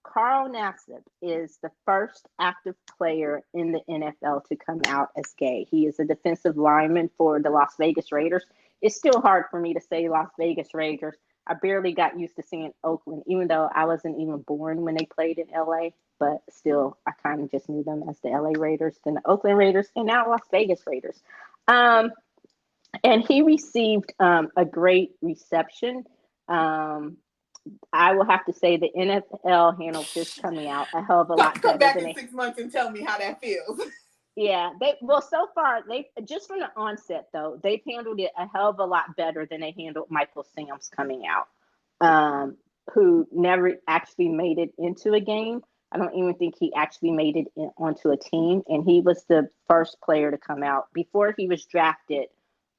Carl Nassib is the first active player in the NFL to come out as gay. He is a defensive lineman for the Las Vegas Raiders. It's still hard for me to say Las Vegas Raiders. I barely got used to saying Oakland, even though I wasn't even born when they played in LA. But still, I kind of just knew them as the LA Raiders, then the Oakland Raiders, and now Las Vegas Raiders. And he received a great reception. I will have to say the NFL handled this coming out a hell of a lot better. Come back in 6 months and tell me how that feels. Yeah, so far they just from the onset though, they've handled it a hell of a lot better than they handled Michael Sam's coming out, who never actually made it into a game. I don't even think he actually made it onto a team. And he was the first player to come out before he was drafted.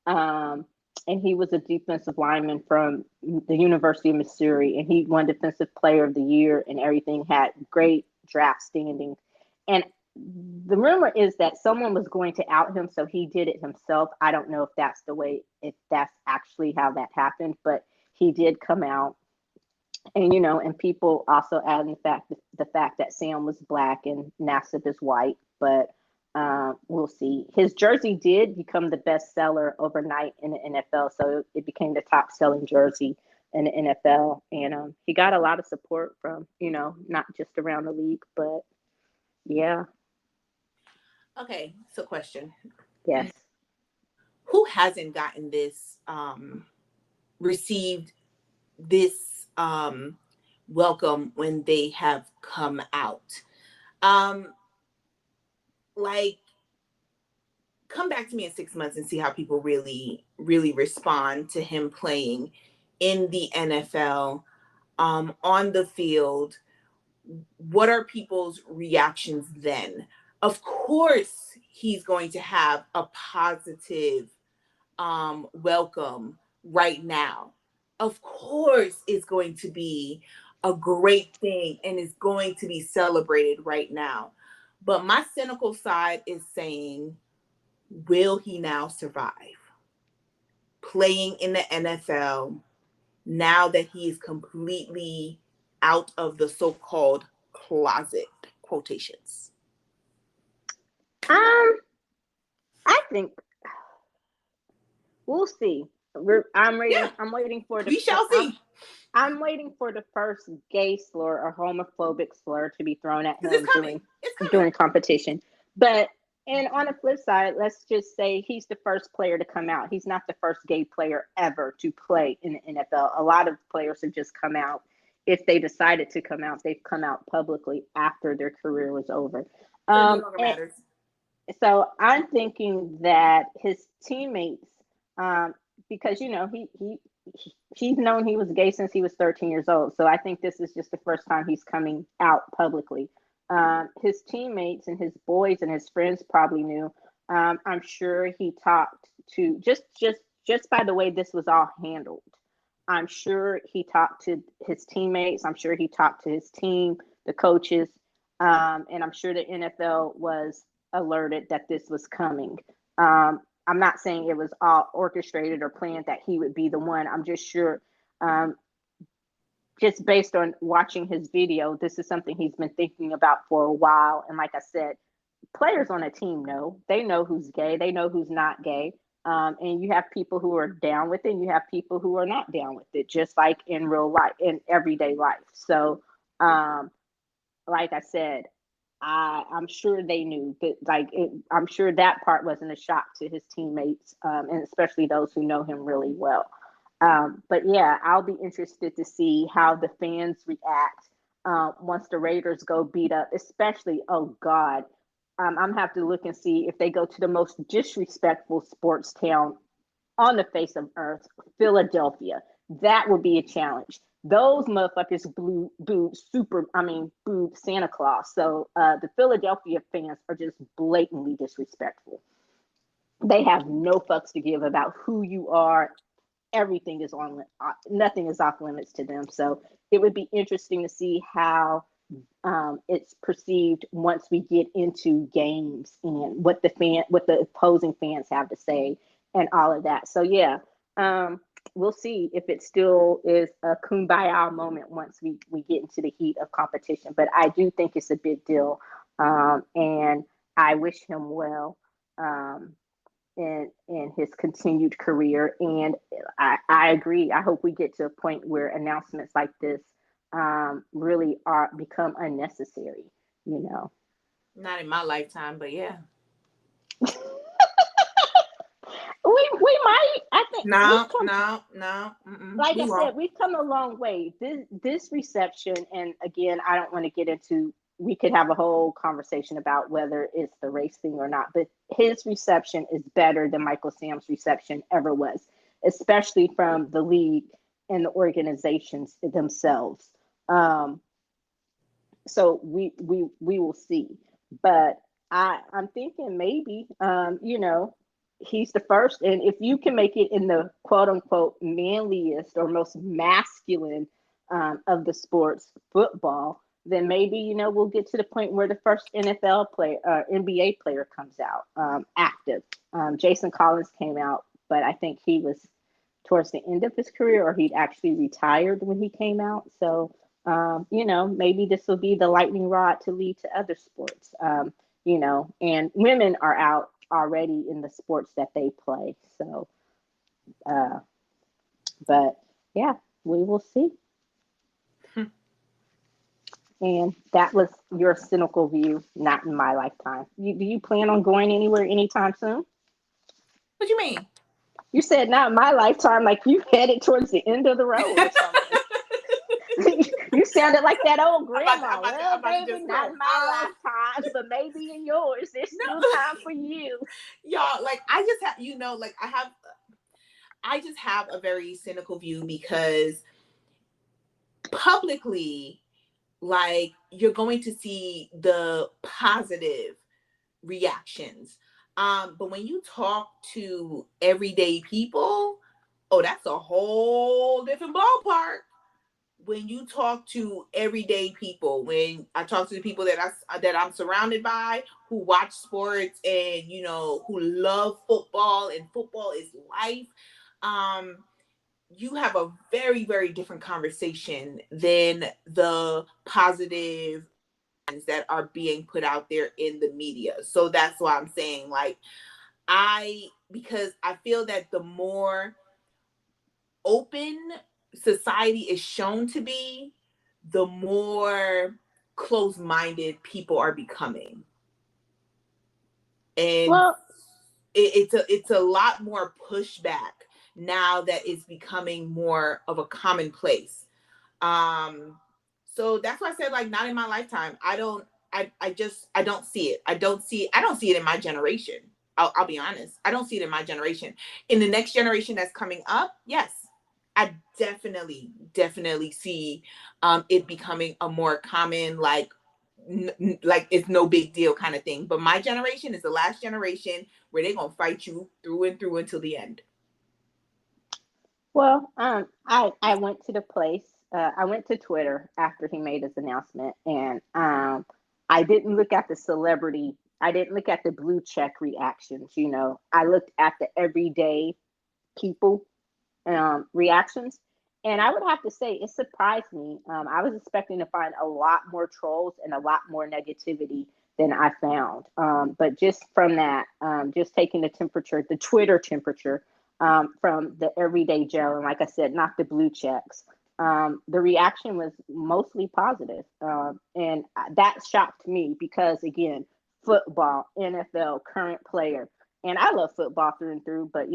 Um, and he was a defensive lineman from the University of Missouri, and he won Defensive Player of the Year and everything. Had great draft standing, and the rumor is that someone was going to out him, so he did it himself. I don't know if that's actually how that happened, but he did come out. And and people also add the fact that Sam was black and Nassib is white, but we'll see. His jersey did become the best seller overnight in the NFL, so it became the top selling jersey in the NFL, and he got a lot of support from not just around the league, but yeah. Okay, so question. Yes. Who hasn't gotten this, received this welcome when they have come out? Like, come back to me in 6 months and see how people really, really respond to him playing in the NFL, on the field. What are people's reactions then? Of course, he's going to have a positive welcome right now. Of course, it's going to be a great thing and it's going to be celebrated right now. But my cynical side is saying, will he now survive playing in the NFL now that he is completely out of the so-called closet, quotations? I think we'll see. I'm waiting. Yeah, I'm waiting for we shall see. I'm waiting for the first gay slur or homophobic slur to be thrown at Because him it's coming. It's coming. during competition. But and on the flip side, let's just say he's the first player to come out. He's not the first gay player ever to play in the NFL. A lot of players have just come out. If they decided to come out, they've come out publicly after their career was over. So it no longer matters. So I'm thinking that his teammates, because he's known he was gay since he was 13 years old. So I think this is just the first time he's coming out publicly. His teammates and his boys and his friends probably knew. I'm sure he talked to just by the way this was all handled. I'm sure he talked to his teammates. I'm sure he talked to his team, the coaches, and I'm sure the NFL was alerted that this was coming. I'm not saying it was all orchestrated or planned that he would be the one. I'm just sure, just based on watching his video, this is something he's been thinking about for a while. And like I said, players on a team they know who's gay, they know who's not gay. And you have people who are down with it, and you have people who are not down with it, just like in real life, in everyday life. So, like I said, I'm sure they knew, but I'm sure that part wasn't a shock to his teammates, and especially those who know him really well. But yeah, I'll be interested to see how the fans react once the Raiders go beat up, especially, oh God, I'm have to look and see if they go to the most disrespectful sports town on the face of earth, Philadelphia. That would be a challenge. Those motherfuckers booed Santa Claus. So the Philadelphia fans are just blatantly disrespectful. They have no fucks to give about who you are. Everything is nothing is off limits to them. So it would be interesting to see how it's perceived once we get into games and what the opposing fans have to say and all of that. So yeah, we'll see if it still is a kumbaya moment once we get into the heat of competition. But I do think it's a big deal, and I wish him well in his continued career. And I agree. I hope we get to a point where announcements like this really become unnecessary. Not in my lifetime, but yeah. We might. I think No. Like I said, we've come a long way. This reception, and again, I don't want to get into. We could have a whole conversation about whether it's the race thing or not, but his reception is better than Michael Sam's reception ever was, especially from the league and the organizations themselves. So we will see. But I'm thinking maybe, he's the first, and if you can make it in the quote unquote manliest or most masculine of the sports, football, then maybe we'll get to the point where the first NFL player, NBA player comes out active. Jason Collins came out, but I think he was towards the end of his career, or he'd actually retired when he came out. So maybe this will be the lightning rod to lead to other sports. And women are out already in the sports that they play. So, uh, but yeah, we will see. And that was your cynical view, not in my lifetime. Do you plan on going anywhere anytime soon? What do you mean? You said not in my lifetime, like you headed towards the end of the road or something. You sounded like that old grandma. Well, baby, not in my lifetime, but maybe in yours. There's still time for you. Y'all, like I just have, like I just have a very cynical view because publicly, like you're going to see the positive reactions. But when you talk to everyday people, oh, that's a whole different ballpark. When you talk to everyday people, when I talk to the people that I'm surrounded by, who watch sports and who love football and football is life, you have a very, very different conversation than the positive that are being put out there in the media. So that's why I'm saying, like, because I feel that the more open society is shown to be, the more close-minded people are becoming. And well, it's a lot more pushback now that it's becoming more of a commonplace. So that's why I said, like, not in my lifetime. I don't see it. I don't see it in my generation. I'll be honest. I don't see it in my generation. In the next generation that's coming up, yes, I definitely see it becoming a more common, like it's no big deal kind of thing. But my generation is the last generation where they're gonna fight you through and through until the end. Well, I went to the place. I went to Twitter after he made his announcement, and I didn't look at the celebrity. I didn't look at the blue check reactions. I looked at the everyday people reactions, and I would have to say it surprised me. I was expecting to find a lot more trolls and a lot more negativity than I found. But just from that, just taking the temperature, the Twitter temperature from the everyday Joe, and like I said, not the blue checks. The reaction was mostly positive, and that shocked me because again, football, NFL, current player, and I love football through and through. But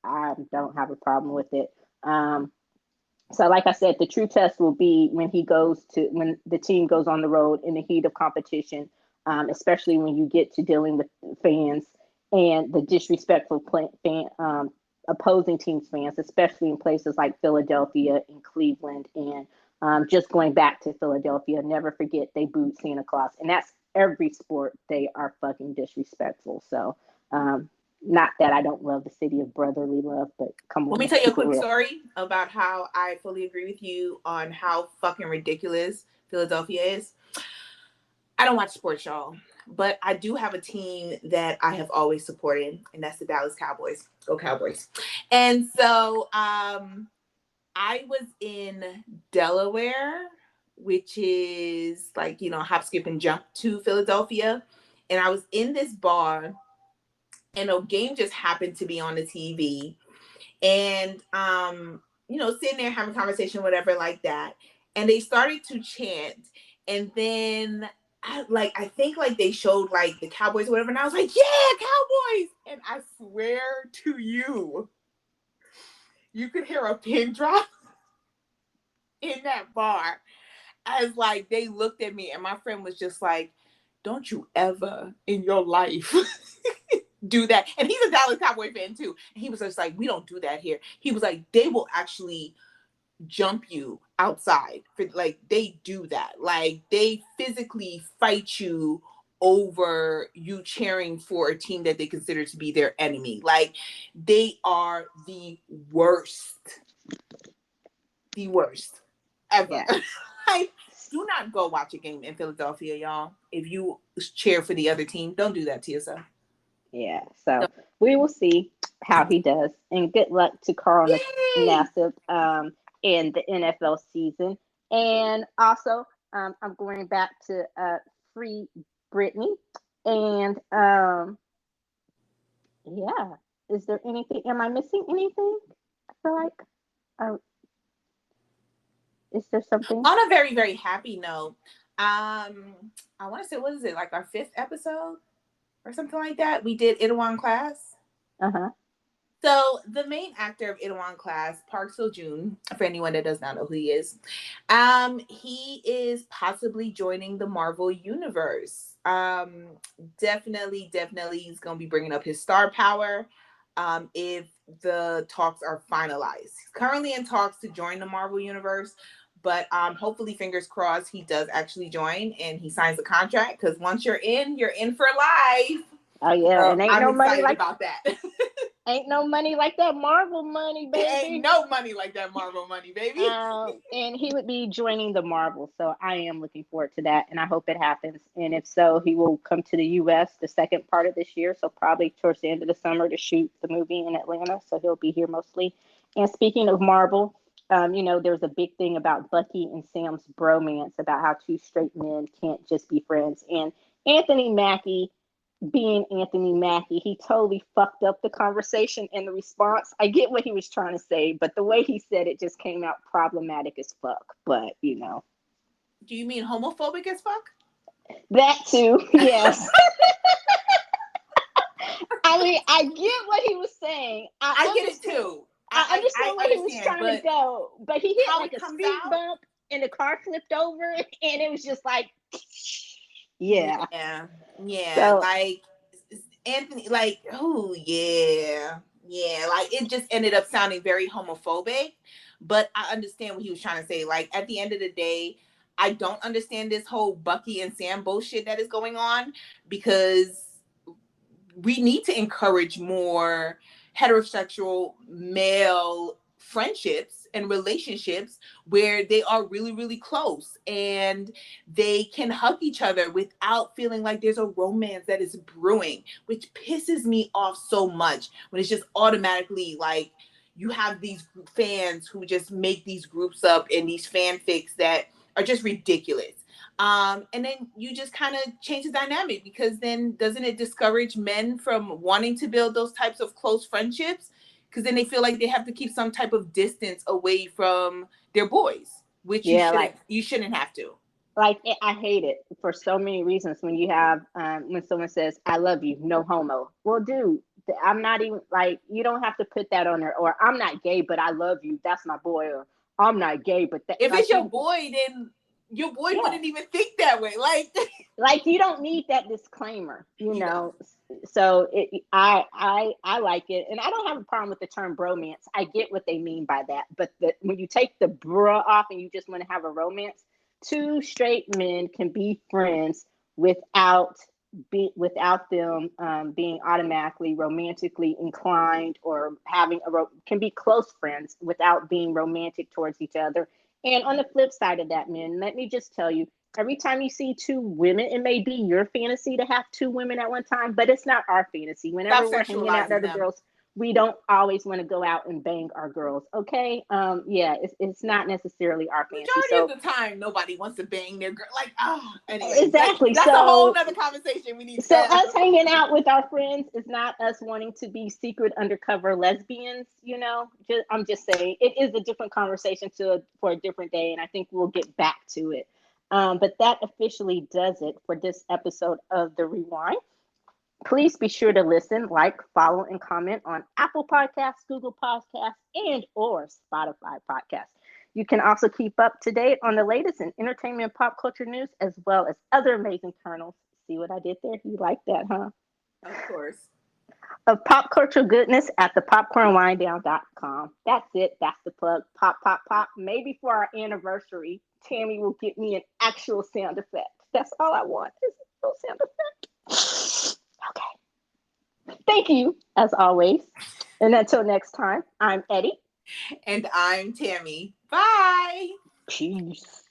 I don't have a problem with it. So, like I said, the true test will be when the team goes on the road in the heat of competition, especially when you get to dealing with fans and the disrespectful opposing teams fans, especially in places like Philadelphia and Cleveland, and just going back to Philadelphia. Never forget they booed Santa Claus, and that's every sport. They are fucking disrespectful. So. Not that I don't love the city of brotherly love, but come on. Let me tell you a quick story about how I fully agree with you on how fucking ridiculous Philadelphia is. I don't watch sports, y'all, but I do have a team that I have always supported, and that's the Dallas Cowboys. Go Cowboys. And so I was in Delaware, which is like, hop, skip, and jump to Philadelphia. And I was in this bar, and a game just happened to be on the TV, and sitting there having a conversation, whatever, like that, and they started to chant, and then I think like they showed like the Cowboys or whatever, and I was like, yeah, Cowboys, and I swear to you, you could hear a pin drop in that bar as like they looked at me, and my friend was just like, don't you ever in your life do that. And he's a Dallas Cowboy fan too. And he was just like, we don't do that here. He was like, they will actually jump you outside. For like they do that. Like they physically fight you over you cheering for a team that they consider to be their enemy. Like they are the worst ever. Yeah. Like, do not go watch a game in Philadelphia, y'all. If you cheer for the other team, don't do that to yourself. Yeah. So we will see how he does, and good luck to Carl Yay! Nassib in the NFL season. And also, I'm going back to Free Britney, and yeah. Is there anything? Am I missing anything? I feel like, uh, is there something? On a very, very happy note, I want to say, what is it, like our fifth episode or something like that? We did Itaewon Class. Uh huh. So the main actor of Itaewon Class, Park Seo Joon, for anyone that does not know who he is possibly joining the Marvel universe. Definitely, he's gonna be bringing up his star power. If the talks are finalized, he's currently in talks to join the Marvel universe, but hopefully, fingers crossed, he does actually join and he signs a contract. Because once you're in for life. Oh yeah, So and I'm excited about that. ain't no money like that Marvel money, baby. Ain't no money like that Marvel money, baby. And he would be joining the Marvel, so I am looking forward to that, and I hope it happens. And if so, he will come to the U.S. the second part of this year, so probably towards the end of the summer to shoot the movie in Atlanta. So he'll be here mostly. And speaking of Marvel, there's a big thing about Bucky and Sam's bromance, about how two straight men can't just be friends. And Anthony Mackie, being Anthony Mackie, he totally fucked up the conversation and the response. I get what he was trying to say, but the way he said it just came out problematic as fuck. But Do you mean homophobic as fuck? that too. Yes. I mean, I get what he was saying. I get it too. I understand where he was trying to go, but he hit like a speed bump and the car flipped over, and it was just like, yeah. Yeah. So Like Anthony, like, oh yeah. Like it just ended up sounding very homophobic. But I understand what he was trying to say. Like at the end of the day, I don't understand this whole Bucky and Sam bullshit that is going on, because we need to encourage more heterosexual male friendships and relationships where they are really, really close and they can hug each other without feeling like there's a romance that is brewing, which pisses me off so much when it's just automatically like you have these fans who just make these groups up and these fanfics that are just ridiculous. And then you just kind of change the dynamic, because then doesn't it discourage men from wanting to build those types of close friendships? Because then they feel like they have to keep some type of distance away from their boys, which yeah, you shouldn't have to. I hate it for so many reasons. When you have when someone says "I love you," no homo. Well, dude, I'm not even like, you don't have to put that on there. Or I'm not gay, but I love you. That's my boy. Or I'm not gay, but that, If like, it's your boy, then your boy yeah, wouldn't even think that way. like you don't need that disclaimer, You know. So I like it, and I don't have a problem with the term bromance. I get what they mean by that, but when you take the bruh off and you just want to have a romance, two straight men can be friends without them being automatically romantically inclined, or can be close friends without being romantic towards each other. And on the flip side of that, men, let me just tell you, every time you see two women, it may be your fantasy to have two women at one time, but it's not our fantasy. Stop Whenever we're hanging out with sexualizing other them. girls, we don't always want to go out and bang our girls. Okay. Yeah, it's not necessarily our fantasy. Majority So of the time, nobody wants to bang their girl. Like, oh, anyways, exactly. that's a whole nother conversation we need to So have. us hanging out with our friends is not us wanting to be secret undercover lesbians. I'm just saying it is a different conversation for a different day, and I think we'll get back to it. But that officially does it for this episode of the ReWine. Please be sure to listen, like, follow, and comment on Apple Podcasts, Google Podcasts, and or Spotify Podcasts. You can also keep up to date on the latest in entertainment and pop culture news, as well as other amazing kernels. See what I did there? You like that, huh? Of course. of pop culture goodness at thepopcornwinedown.com. That's it. That's the plug. Pop, pop, pop. Maybe for our anniversary, Tammy will get me an actual sound effect. That's all I want is a little sound effect. Okay. Thank you, as always. And until next time, I'm Eddie. And I'm Tammy. Bye. Peace.